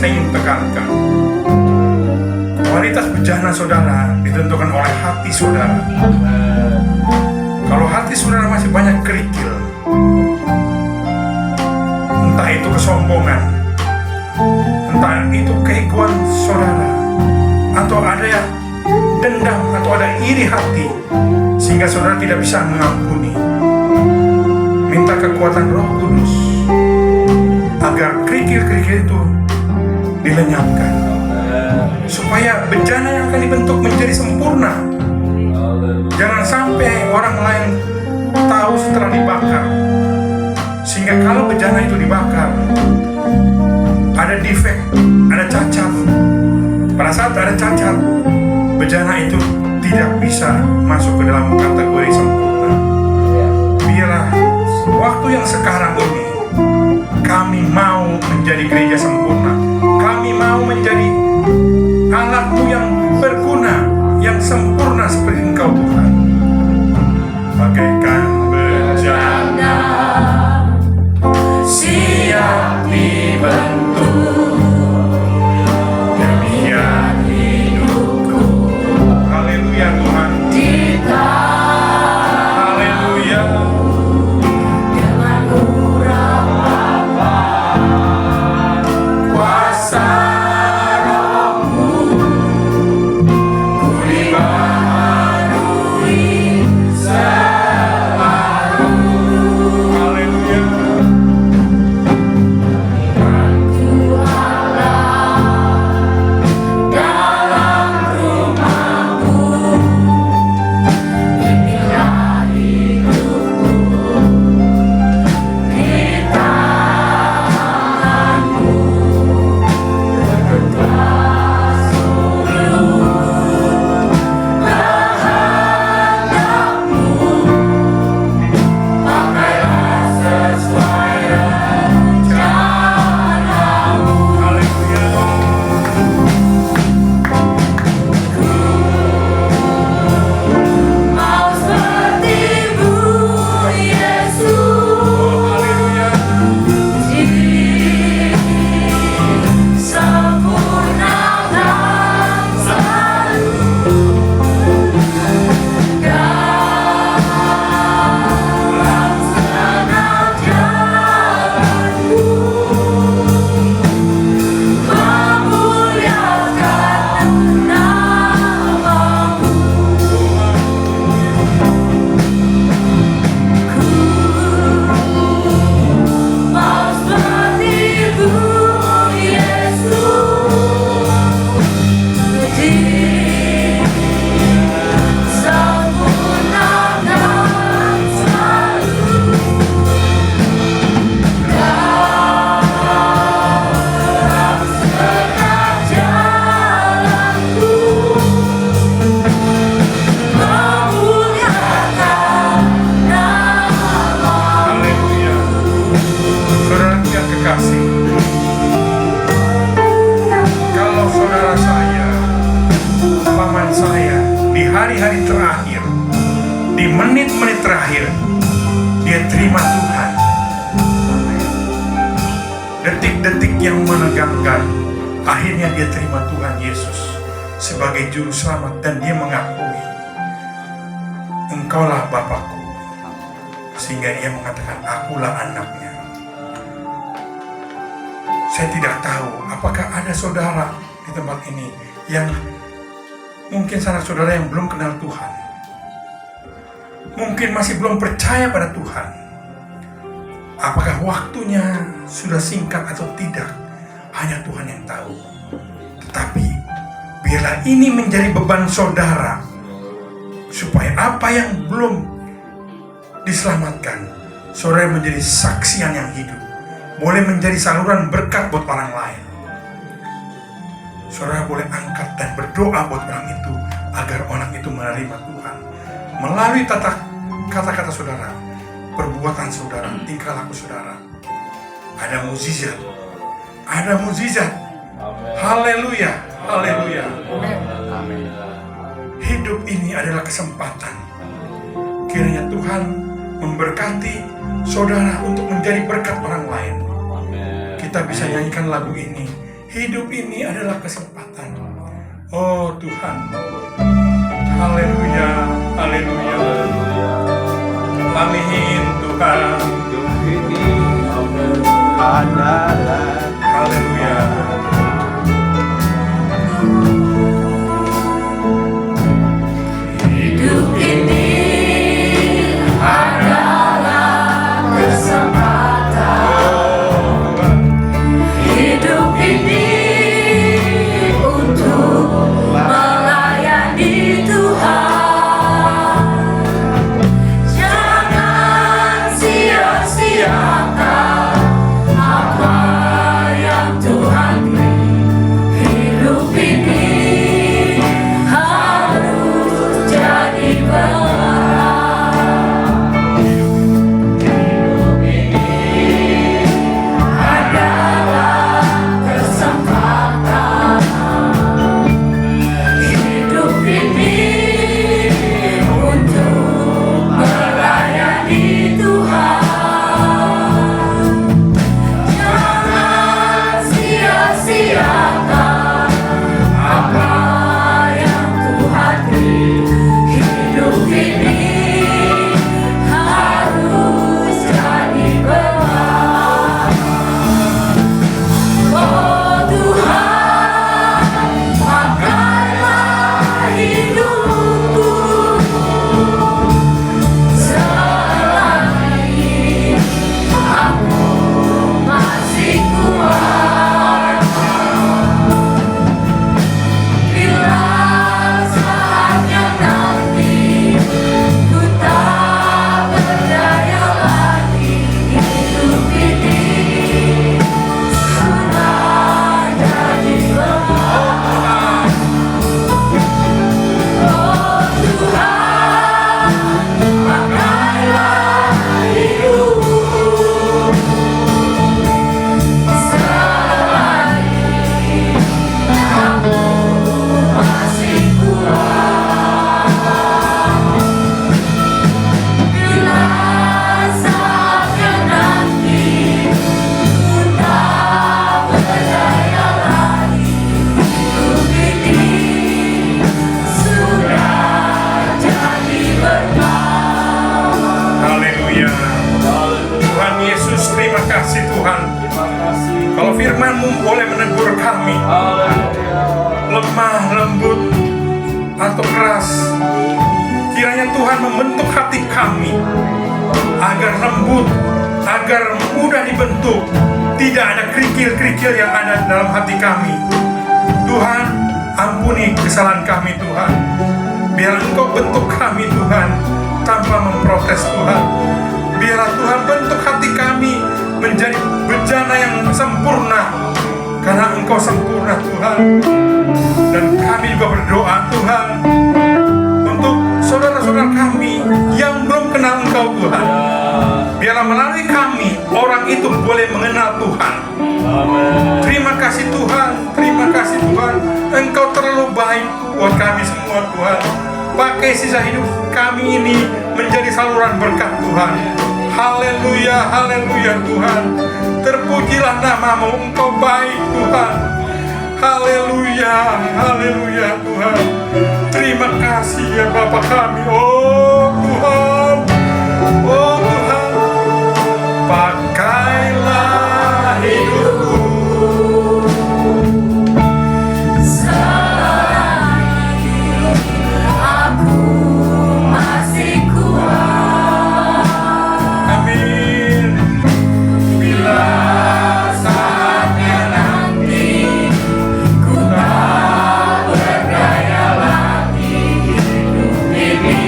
saya ingin tekankan. Kualitas bejana saudara ditentukan oleh hati saudara. Kalau hati saudara masih banyak kerikil, entah itu kesombongan, entah itu keegoan saudara, atau ada yang dendam, atau ada iri hati, sehingga saudara tidak bisa mengampuni, minta kekuatan Roh Kudus agar kerikil-kerikil itu dilenyapkan, supaya bejana yang akan dibentuk menjadi sempurna. Jangan sampai orang lain tahu setelah dibakar, sehingga kalau bejana itu dibakar ada defek, ada cacat. Pada saat ada cacat, bejana itu tidak bisa masuk ke dalam kategori sempurna. Biarlah waktu yang sekarang ini kami mau menjadi gereja sempurna. Kami mau menjadi alat-Mu yang berguna, yang sempurna seperti Engkau Tuhan. Bagaikan bejana siap dibentuk, demikian hidupku. Haleluya Tuhan. Haleluya. Kuasa Roh-Mu kulibaharui selalu. Haleluya. Bantu Allah dalam rumah-Mu, inilah hidupku di tangan-Mu. Berdoa seluruh kehendak-Mu, pakailah sesuai rencana-Mu. Haleluya. Mau seperti-Mu Yesus, haleluya, sempurna dan selalu dalam segenap jalanku, memuliakan nama-Mu. Mau seperti-Mu Yesus, sempurna dan selalu dalam segenap jalanku, memuliakan nama-Mu. Haleluya. Saudara yang kekasih, kalau saudara saya, paman saya, di hari-hari terakhir, di menit-menit terakhir, dia terima Tuhan, detik-detik yang menegangkan, akhirnya dia terima Tuhan Yesus sebagai juru selamat, dan dia mengakui, Engkaulah Bapakku, sehingga ia mengatakan, akulah anaknya. Saya tidak tahu apakah ada saudara di tempat ini yang mungkin sanak saudara yang belum kenal Tuhan, mungkin masih belum percaya pada Tuhan. Apakah waktunya sudah singkat atau tidak, hanya Tuhan yang tahu. Tetapi biarlah ini menjadi beban saudara, supaya apa yang belum diselamatkan, saudara menjadi saksian yang hidup, boleh menjadi saluran berkat buat orang lain. Saudara boleh angkat dan berdoa buat orang itu, agar orang itu menerima Tuhan melalui kata-kata saudara, perbuatan saudara, tingkah laku saudara. Ada mukjizat, ada mukjizat. Haleluya, haleluya. Hidup ini adalah kesempatan. Kiranya Tuhan memberkati saudara untuk menjadi berkat orang lain. Kita bisa nyanyikan lagu ini, Hidup ini adalah kesempatan. Oh Tuhan, haleluya, haleluya. Amin Tuhan. Haleluya. Hidup ini adalah kesempatan. Hidup ini untuk melayani Tuhan. Jangan sia-siakan apa yang Tuhan beri. Hidup ini harus jadi berkah. Hidup ini adalah kesempatan. Hidup ini untuk melayani Tuhan. Jangan sia-siakan apa yang Tuhan beri. Hidup ini harus jadi berkah. Oh Tuhan, pakailah hidupku selagi aku masih kuat. Bila saatnya nanti ku tak berdaya lagi, hidup ini sudah jadi berkah. Oh Tuhan, pakailah hidupku selagi aku masih kuat. Bila saatnya nanti ku tak berdaya lagi, hidup ini sudah jadi berkah. Haleluya. Tuhan Yesus, terima kasih Tuhan. Kalau firman-Mu boleh menegur kami, lemah, lembut, atau keras, kiranya Tuhan membentuk hati kami agar lembut, agar mudah dibentuk. Tidak ada kerikil-kerikil yang ada dalam hati kami. Tuhan, ampuni kesalahan kami Tuhan. Biar Engkau bentuk kami Tuhan, tanpa memprotes Tuhan. Biarlah Tuhan bentuk hati kami menjadi bejana yang sempurna, karena Engkau sempurna Tuhan. Dan kami juga berdoa Tuhan untuk saudara-saudara kami yang belum kenal Engkau Tuhan. Biarlah melalui kami orang itu boleh mengenal Tuhan. Terima kasih Tuhan, terima kasih Tuhan. Engkau terlalu baik buat kami semua Tuhan. Pakai sisa hidup kami ini menjadi saluran berkat Tuhan. Haleluya, haleluya Tuhan. Terpujilah nama-Mu, Engkau baik Tuhan. Haleluya, haleluya Tuhan. Terima kasih ya Bapa kami. Oh Tuhan, oh Tuhan. Pakailah hidupku Selagi aku masih kuat. Amin. Bila saatnya nanti ku tak berdaya lagi, hidup ini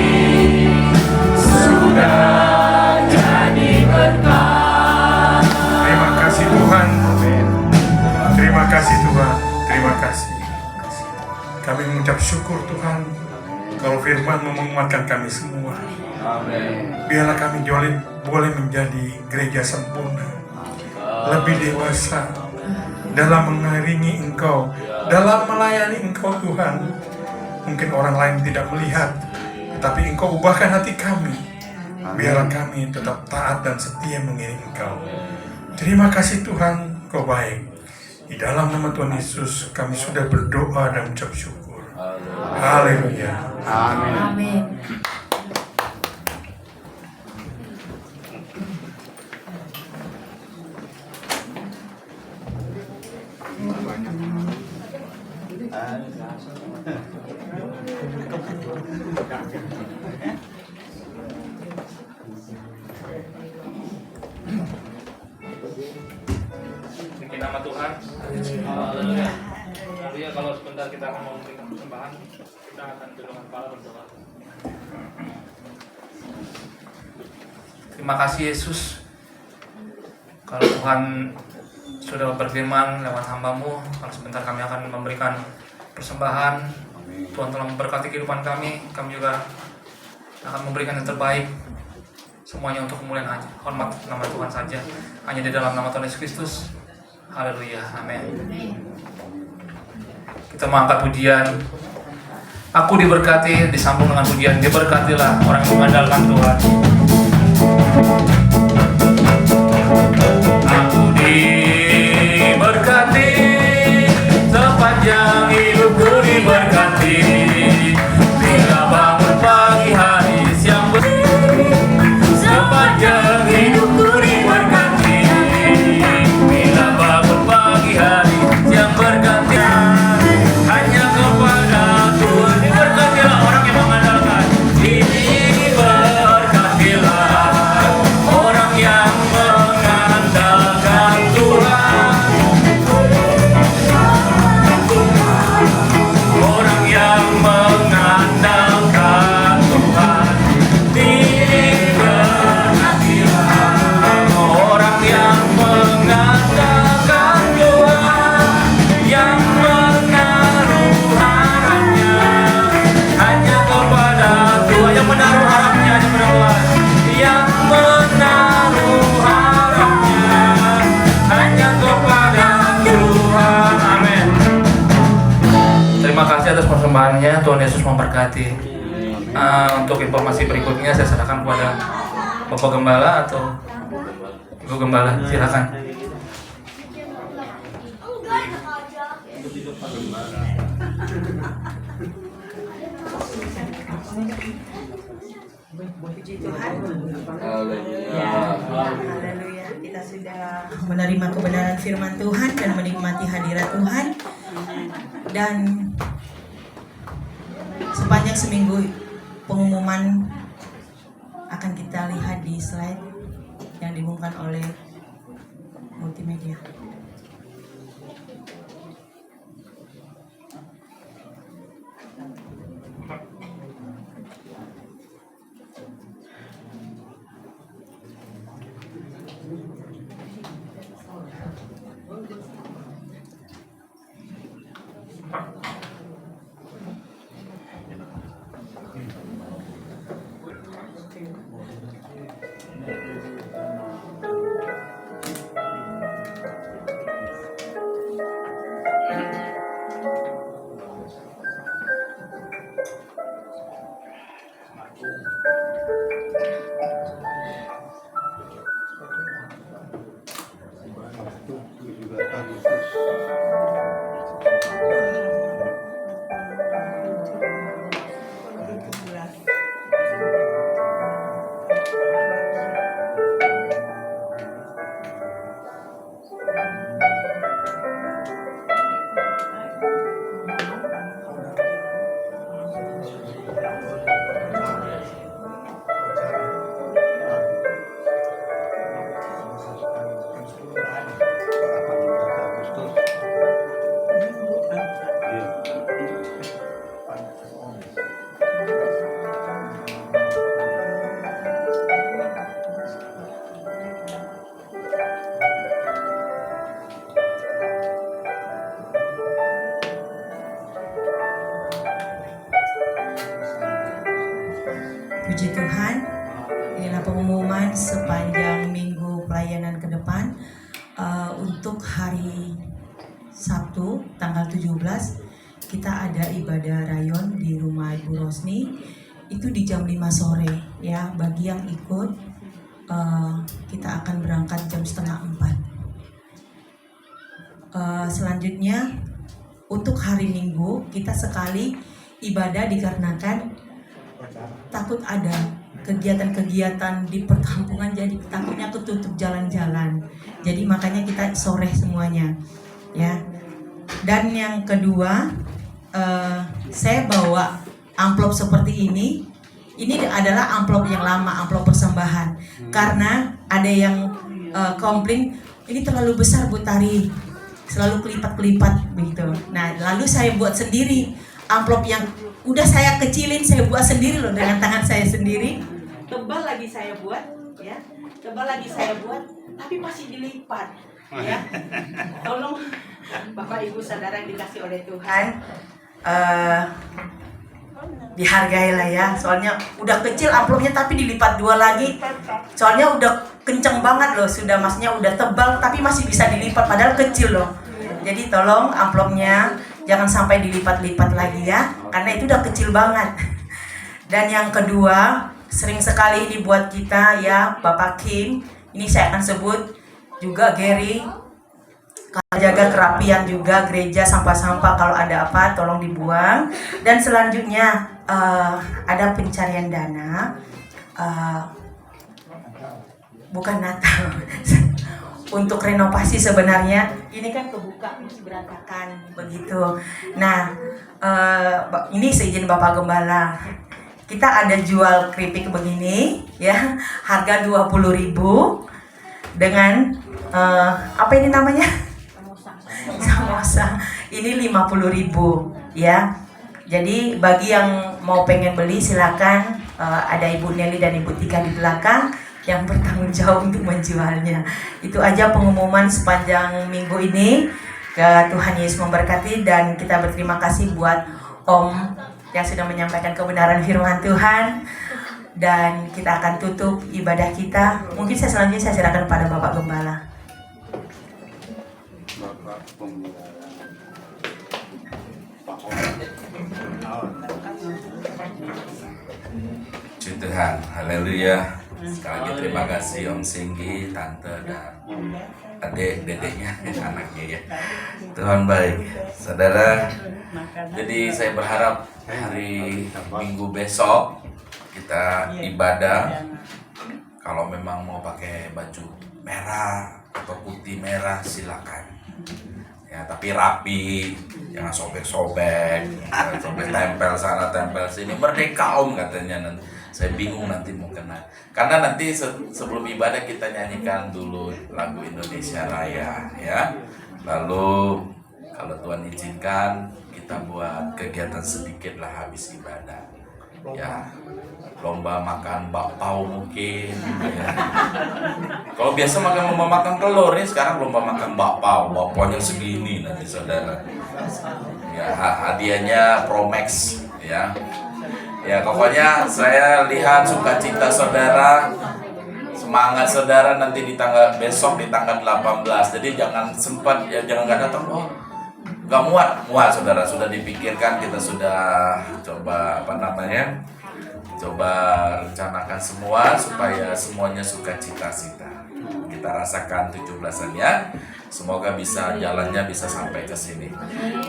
sudah jadi berkah. Terima kasih Tuhan. Terima kasih Tuhan. Terima kasih. Kami mengucap syukur Tuhan, kalau firman-Mu menguatkan kami semua. Biarlah kami boleh menjadi gereja sempurna, lebih dewasa dalam mengiringi Engkau, dalam melayani Engkau Tuhan. Mungkin orang lain tidak melihat, tetapi Engkau ubahkan hati kami. Biarlah kami tetap taat dan setia mengiring Engkau. Terima kasih Tuhan, Kau baik. Di dalam nama Tuhan Yesus kami sudah berdoa dan ucap syukur. Haleluya. Amin. Amin. Bikin nama Tuhan. Haleluya. Haleluya. Kalau sebentar kita akan memberikan persembahan, kita akan tundukkan kepala berdoa. Terima kasih Yesus. Kalau Tuhan sudah berfirman lewat hamba-Mu, kalau sebentar kami akan memberikan persembahan. Tuhan telah memberkati kehidupan kami juga akan memberikan yang terbaik. Semuanya untuk kemuliaan hormat nama Tuhan saja. Hanya di dalam nama Tuhan Yesus Kristus. Haleluya. Amin. Kita mengangkat pujian. Aku diberkati, disambung dengan pujian. Diberkatilah orang yang mengandalkan Tuhan. Aku diberkati, sepanjang hidupku diberkati. Bila bangun pagi hari siang sepanjang hidupku diberkati. Bila bangun pagi hari siang berganti. Hanya kepada Tuhan diberkatilah orang yang mengandalkan. Diberkatilah orang yang mengandalkan Tuhan. Orang yang mengandalkan Tuhan. Diberkatilah orang yang mengandalkan Tuhan, yang menaruh harapnya hanya kepada Tuhan, yang menaruh harapnya hanya kepada Tuhan, yang menaruh harapnya hanya kepada Tuhan. Amin. Terima kasih atas persembahannya. Tuhan Yesus memberkati. Untuk informasi berikutnya saya serahkan kepada Bapak Gembala atau Ibu Gembala. Silakan. Puji Tuhan. Haleluya. Kita sudah menerima kebenaran firman Tuhan dan menikmati hadirat Tuhan. Dan sepanjang seminggu pengumuman akan kita lihat di slide yang diumumkan oleh multimedia. Puji Tuhan, inilah pengumuman sepanjang minggu pelayanan ke depan. Untuk hari Sabtu tanggal 17 kita ada ibadah rayon di rumah Ibu Rosni, itu di jam 5 sore ya. Bagi yang ikut kita akan berangkat jam 3:30. Selanjutnya untuk hari Minggu kita sekali ibadah dikarenakan takut ada kegiatan-kegiatan di perkampungan, jadi takutnya ketutup jalan-jalan. Jadi makanya kita sore semuanya, ya. Dan yang kedua, saya bawa amplop seperti ini. Ini adalah amplop yang lama, amplop persembahan. Karena ada yang komplain ini terlalu besar Bu Tari, selalu kelipat-kelipat begitu. Nah, lalu saya buat sendiri amplop yang udah saya kecilin, saya buat sendiri loh dengan tangan saya sendiri. Tebal lagi saya buat, ya. Tebal lagi saya buat, tapi masih dilipat, ya. Tolong Bapak Ibu Saudara yang dikasih oleh Tuhan, dihargailah ya. Soalnya udah kecil amplopnya tapi dilipat 2 lagi. Soalnya udah kenceng banget loh, sudah maksudnya udah tebal tapi masih bisa dilipat padahal kecil loh. Jadi tolong amplopnya jangan sampai dilipat-lipat lagi ya, karena itu udah kecil banget. Dan yang kedua, sering sekali ini buat kita ya, Bapak Kim, ini saya akan sebut juga Gary, jaga kerapian juga gereja, sampah-sampah kalau ada apa tolong dibuang. Dan selanjutnya ada pencarian dana, bukan Natal. Untuk renovasi sebenarnya ini kan kebuka masih berantakan begitu. Nah, ini seizin Bapak Gembala, kita ada jual keripik begini ya, harga 20.000 dengan apa ini namanya? Samosa. Ini 50.000 ya. Jadi bagi yang mau pengen beli silakan, ada Ibu Nelly dan Ibu Tika di belakang yang bertanggung jawab untuk menjualnya. Itu aja pengumuman sepanjang minggu ini. Tuhan Yesus memberkati, dan kita berterima kasih buat Om yang sudah menyampaikan kebenaran firman Tuhan. Dan kita akan tutup ibadah kita. Mungkin selanjutnya saya serahkan pada Bapak Gembala. Puji Tuhan, haleluya. Sekali lagi terima kasih Om Singgi, Tante, dan adik, dedeknya, anaknya ya. Tuhan baik. Saudara, jadi saya berharap hari Minggu besok kita ibadah. Kalau memang mau pakai baju merah atau putih merah silakan. Ya, tapi rapi, jangan sobek-sobek, sobek tempel sana tempel sini. Merdeka Om katanya. Saya bingung nanti mau kena. Karena nanti sebelum ibadah kita nyanyikan dulu lagu Indonesia Raya ya. Lalu kalau Tuhan izinkan kita buat kegiatan sedikit lah habis ibadah. Ya, lomba makan bakpao mungkin ya. Kalau biasa lomba makan telur, nih sekarang lomba makan bakpao. Bakpaonya segini nanti saudara. Ya, hadiahnya Promax ya. Ya, pokoknya saya lihat sukacita saudara, semangat saudara nanti di tanggal besok di tanggal 18. Jadi jangan sempat ya, jangan nggak datang. Oh, nggak muat saudara, sudah dipikirkan, kita sudah coba coba rencanakan semua supaya semuanya sukacita-cita. Kita rasakan 17-annya, semoga bisa jalannya bisa sampai ke sini.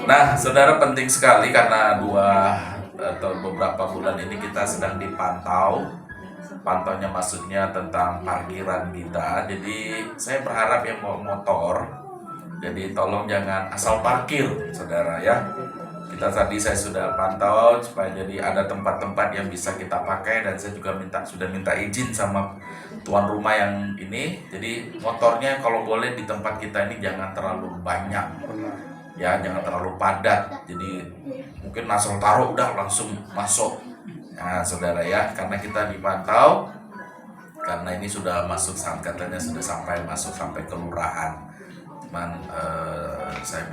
Nah, saudara, penting sekali karena beberapa bulan ini kita sedang dipantau. Pantaunya maksudnya tentang parkiran kita. Jadi saya berharap yang mau motor, jadi tolong jangan asal parkir saudara ya. Saya sudah pantau supaya jadi ada tempat-tempat yang bisa kita pakai, dan saya juga sudah minta izin sama tuan rumah yang ini. Jadi motornya kalau boleh di tempat kita ini jangan terlalu banyak. Ya, jangan terlalu padat. Jadi mungkin asal taruh udah langsung masuk. Nah, saudara ya, karena kita dipantau, karena ini sudah masuk katanya sudah masuk sampai kelurahan. Cuman saya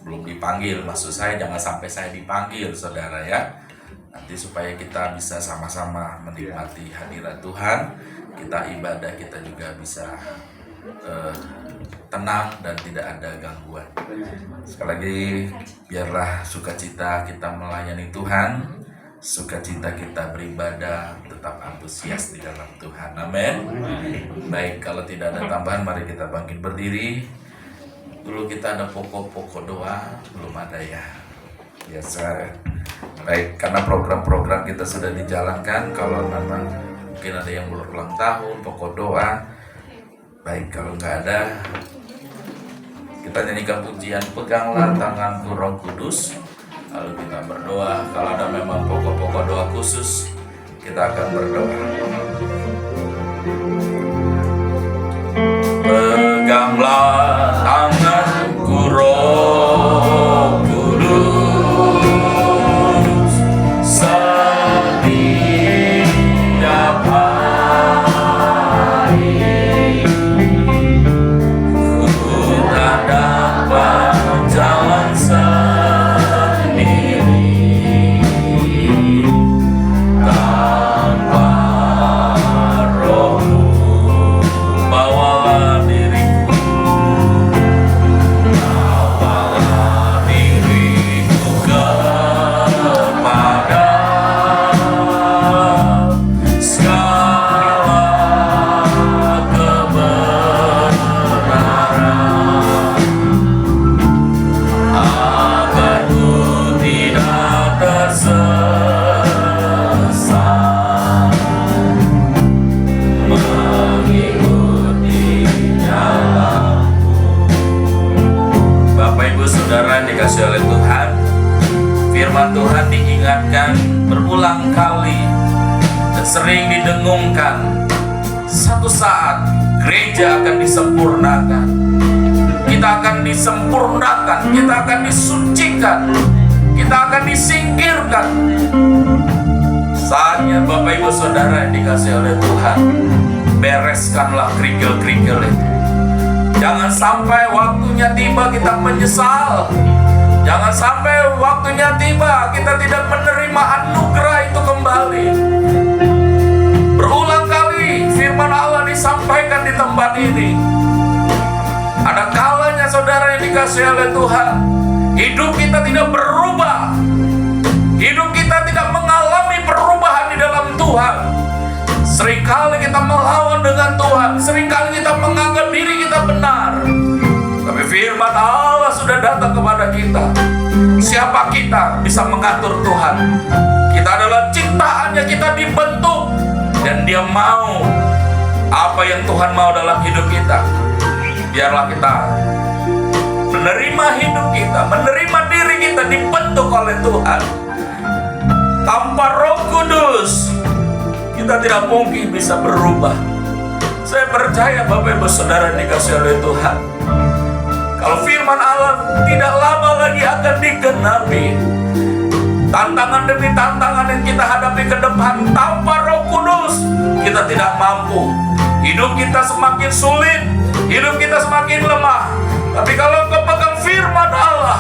belum dipanggil. Maksud saya jangan sampai saya dipanggil, saudara ya. Nanti supaya kita bisa sama-sama menikmati hadirat Tuhan, kita ibadah kita juga bisa tenang dan tidak ada gangguan. Sekali lagi, biarlah sukacita kita melayani Tuhan, sukacita kita beribadah, tetap antusias di dalam Tuhan. Amin. Baik, kalau tidak ada tambahan, mari kita bangkit berdiri. Dulu kita ada pokok-pokok doa, belum ada ya. Biasa. Baik, karena program-program kita sudah dijalankan. Kalau memang mungkin ada yang berulang tahun, pokok doa. Baik, kalau nggak ada, kita nyanyikan pujian Peganglah Tanganku Roh Kudus. Lalu kita berdoa. Kalau ada memang pokok-pokok doa khusus, kita akan berdoa. Peganglah tanganku Roh Kudus, setiap hari ku tak dapat jalan sendiri tanpa Roh-Mu. Bawalah diriku kepada segala kebenaran, agar ku tidak tersesat mengikuti jalanmu. Bapak Ibu Saudara yang dikasihi oleh Tuhan, firman Tuhan diingatkan berulang kali dan sering didengungkan. Satu saat gereja akan disempurnakan. Kita akan disempurnakan, kita akan disucikan, kita akan disingkirkan. Saatnya Bapak Ibu Saudara yang dikasihi oleh Tuhan, bereskanlah kerikil-kerikil itu. Jangan sampai waktunya tiba kita menyesal. Jangan sampai waktunya tiba kita tidak menerima anugerah itu kembali. Berulang kali firman Allah disampaikan di tempat ini. Ada kalanya saudara yang dikasihi oleh Tuhan, hidup kita tidak berubah. Hidup kita tidak mengalami perubahan di dalam Tuhan. Seringkali kita melawan dengan Tuhan, seringkali kita menganggap diri kita benar. Tapi firman Allah sudah datang kepada kita. Siapa kita bisa mengatur Tuhan? Kita adalah ciptaannya, kita dibentuk. Dan Dia mau apa yang Tuhan mau dalam hidup kita. Biarlah kita menerima hidup kita, menerima diri kita dibentuk oleh Tuhan. Tanpa Roh Kudus kita tidak mungkin bisa berubah. Saya percaya Bapak Ibu Saudara dikasihi oleh Tuhan, kalau firman Allah tidak lama lagi akan digenapi. Tantangan demi tantangan yang kita hadapi ke depan, tanpa Roh Kudus kita tidak mampu. Hidup kita semakin sulit, hidup kita semakin lemah. Tapi kalau kau pegang firman Allah,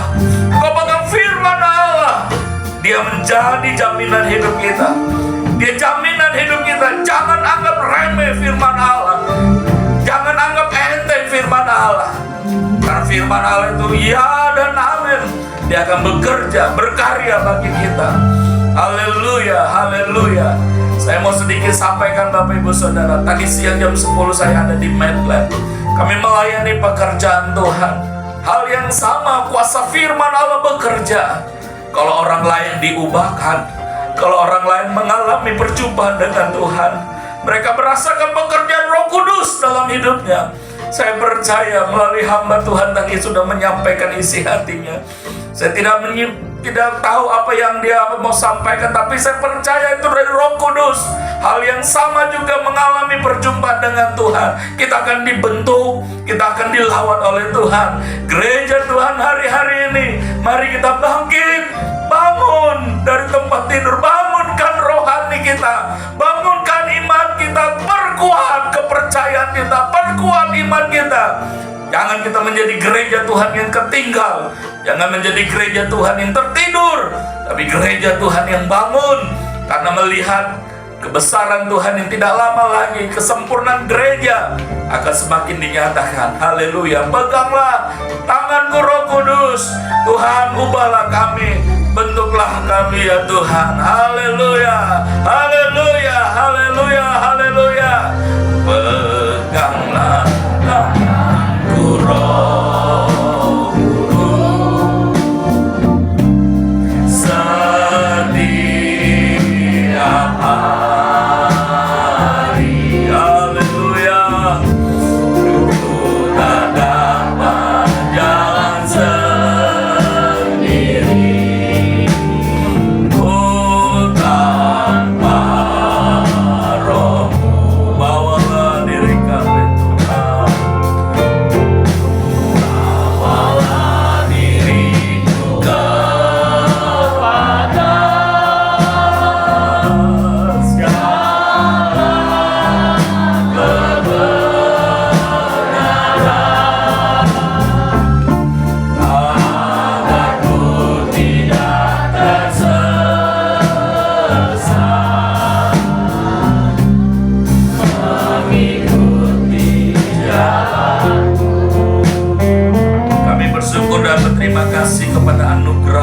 kau pegang firman Allah, Dia menjadi jaminan hidup kita. Dia jaminan hidup kita. Jangan anggap remeh firman Allah. Jangan anggap enteng firman Allah. Karena firman Allah itu ya dan amin. Dia akan bekerja, berkarya bagi kita. Haleluya, haleluya. Saya mau sedikit sampaikan Bapak Ibu Saudara. Tadi siang jam 10 saya ada di Medland. Kami melayani pekerjaan Tuhan. Hal yang sama, kuasa firman Allah bekerja. Kalau orang lain diubahkan, kalau orang lain mengalami perjumpaan dengan Tuhan, mereka merasakan pekerjaan Roh Kudus dalam hidupnya. Saya percaya melalui hamba Tuhan tadi sudah menyampaikan isi hatinya. Saya tidak tahu apa yang dia mau sampaikan, tapi saya percaya itu dari Roh Kudus. Hal yang sama juga mengalami perjumpaan dengan Tuhan. Kita akan dibentuk, kita akan dilawan oleh Tuhan. Gereja Tuhan hari-hari ini, mari kita bangkit, bangun dari tempat tidur, bangunkan rohani kita, bangunkan iman kita, perkuat kepercayaan kita, perkuat iman kita. Jangan kita menjadi gereja Tuhan yang ketinggal. Jangan menjadi gereja Tuhan yang tertidur, tapi gereja Tuhan yang bangun. Karena melihat kebesaran Tuhan yang tidak lama lagi, kesempurnaan gereja akan semakin dinyatakan. Haleluya. Peganglah tanganku Roh Kudus. Tuhan, ubahlah kami, bentuklah kami ya Tuhan. Haleluya, haleluya, haleluya, haleluya. Peganglah tanganku Roh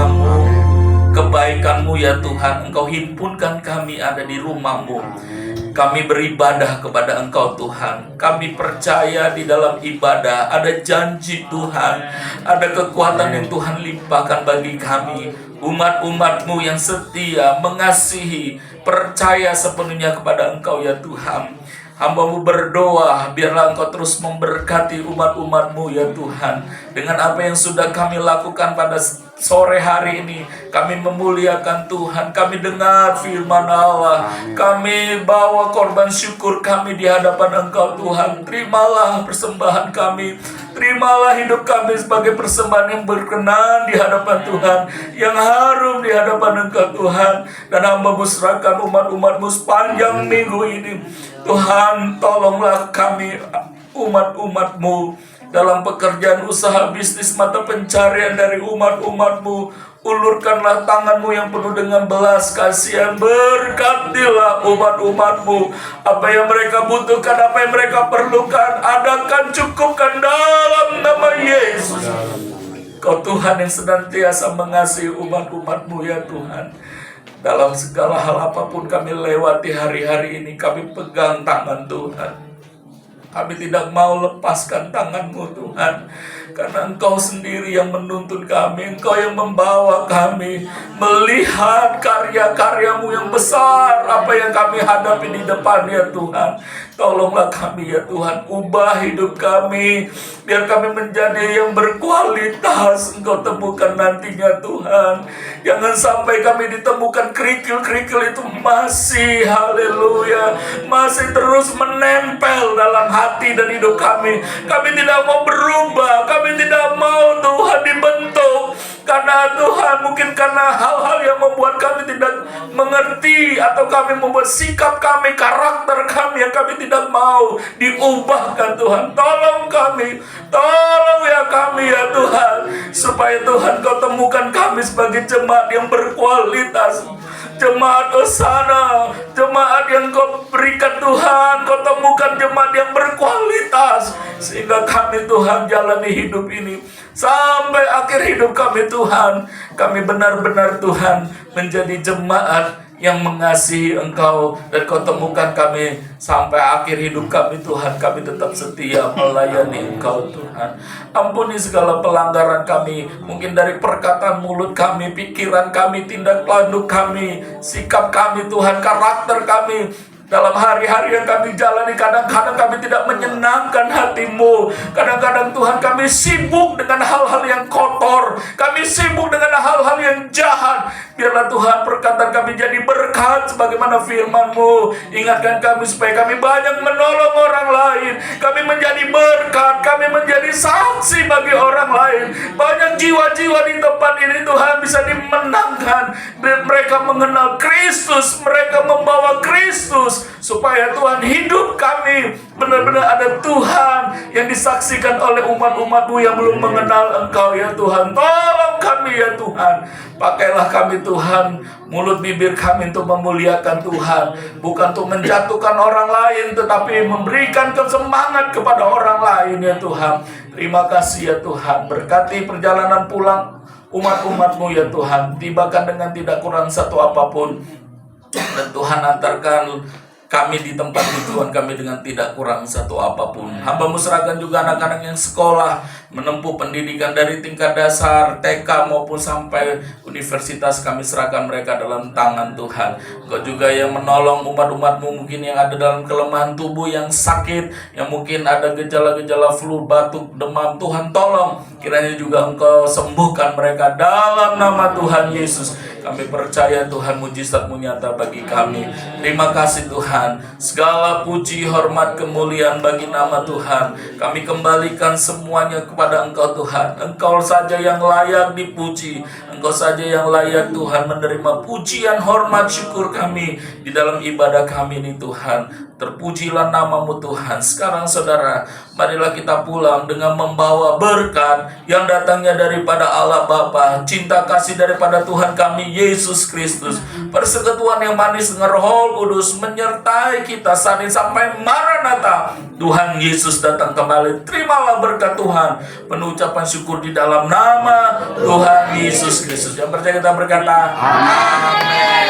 anugerah-Mu, kebaikan-Mu ya Tuhan. Engkau himpunkan kami ada di rumah-Mu. Kami beribadah kepada Engkau Tuhan. Kami percaya di dalam ibadah ada janji Tuhan, ada kekuatan yang Tuhan limpahkan bagi kami, umat-umat-Mu yang setia, mengasihi, percaya sepenuhnya kepada Engkau ya Tuhan. Hamba-Mu berdoa, biarlah Engkau terus memberkati umat-umat-Mu ya Tuhan. Dengan apa yang sudah kami lakukan pada sore hari ini, kami memuliakan Tuhan, kami dengar firman Allah, kami bawa korban syukur kami di hadapan Engkau Tuhan. Terimalah persembahan kami, terimalah hidup kami sebagai persembahan yang berkenan di hadapan Tuhan, yang harum di hadapan Engkau Tuhan. Dan hamba-Mu serahkan umat-umat-Mu sepanjang minggu ini. Tuhan, tolonglah kami umat-umat-Mu dalam pekerjaan usaha bisnis mata pencarian dari umat-umat-Mu. Ulurkanlah tangan-Mu yang penuh dengan belas kasihan. Berkatilah umat-umat-Mu. Apa yang mereka butuhkan, apa yang mereka perlukan, adakan, cukupkan dalam nama Yesus. Kau Tuhan yang senantiasa mengasihi umat-umat-Mu ya Tuhan. Dalam segala hal apapun kami lewati hari-hari ini, kami pegang tangan Tuhan. Kami tidak mau lepaskan tangan-Mu Tuhan, karena Engkau sendiri yang menuntun kami, Engkau yang membawa kami melihat karya-karya-Mu yang besar, apa yang kami hadapi di depan ya Tuhan. Tolonglah kami ya Tuhan, ubah hidup kami, biar kami menjadi yang berkualitas. Engkau temukan nantinya Tuhan. Jangan sampai kami ditemukan kerikil-kerikil itu masih, haleluya, masih terus menempel dalam hati dan hidup kami. Kami tidak mau berubah, kami tidak mau Tuhan dibentuk. Karena Tuhan, mungkin karena hal-hal yang membuat kami tidak mengerti, atau kami membuat sikap kami, karakter kami yang kami tidak mau diubahkan Tuhan. Tolong kami, tolong ya kami ya Tuhan, supaya Tuhan Kau temukan kami sebagai jemaat yang berkualitas, jemaat Hosana, jemaat yang Kau berikan Tuhan. Kau temukan jemaat yang berkualitas, sehingga kami Tuhan jalani hidup ini sampai akhir hidup kami Tuhan. Kami benar-benar Tuhan menjadi jemaat yang mengasihi Engkau, dan Kau temukan kami sampai akhir hidup kami Tuhan. Kami tetap setia melayani Engkau Tuhan. Ampuni segala pelanggaran kami, mungkin dari perkataan mulut kami, pikiran kami, tindak tanduk kami, sikap kami Tuhan, karakter kami. Dalam hari-hari yang kami jalani, kadang-kadang kami tidak menyenangkan hati-Mu. Kadang-kadang Tuhan kami sibuk dengan hal-hal yang kotor, kami sibuk dengan hal-hal yang jahat. Biarlah Tuhan perkataan kami jadi berkat sebagaimana firman-Mu. Ingatkan kami supaya kami banyak menolong orang lain, kami menjadi berkat, kami menjadi saksi bagi orang lain. Banyak jiwa-jiwa di tempat ini Tuhan bisa dimenangkan, dan mereka mengenal Kristus, mereka membawa Kristus, supaya Tuhan hidup kami benar-benar ada Tuhan yang disaksikan oleh umat-umat-Mu yang belum mengenal Engkau ya Tuhan. Tolong kami ya Tuhan. Pakailah kami Tuhan, mulut bibir kami untuk memuliakan Tuhan, bukan untuk menjatuhkan orang lain, tetapi memberikan semangat kepada orang lain ya Tuhan. Terima kasih ya Tuhan. Berkati perjalanan pulang umat-umat-Mu ya Tuhan. Tibakan dengan tidak kurang satu apapun, dan Tuhan antarkan kami di tempat tujuan kami dengan tidak kurang satu apapun. Hamba-Mu serahkan juga anak-anak yang sekolah, menempuh pendidikan dari tingkat dasar, TK maupun sampai universitas. Kami serahkan mereka dalam tangan Tuhan. Engkau juga yang menolong umat-umat-Mu mungkin yang ada dalam kelemahan tubuh, yang sakit, yang mungkin ada gejala-gejala flu, batuk, demam. Tuhan tolong, kiranya juga Engkau sembuhkan mereka dalam nama Tuhan Yesus. Kami percaya Tuhan, mujizat-Mu nyata bagi kami. Terima kasih Tuhan. Segala puji, hormat, kemuliaan bagi nama Tuhan. Kami kembalikan semuanya kepada Engkau Tuhan. Engkau saja yang layak dipuji. Engkau saja yang layak Tuhan menerima pujian, hormat, syukur kami di dalam ibadah kami ini Tuhan. Terpujilah namamu Tuhan. Sekarang saudara, marilah kita pulang dengan membawa berkat yang datangnya daripada Allah Bapa, cinta kasih daripada Tuhan kami Yesus Kristus, persekutuan yang manis dengan Roh Kudus menyertai kita saat ini sampai Maranatha. Tuhan Yesus datang kembali. Terimalah berkat Tuhan. Penuh ucapan syukur di dalam nama Tuhan Yesus Kristus. Yang percaya kita berkata, amin.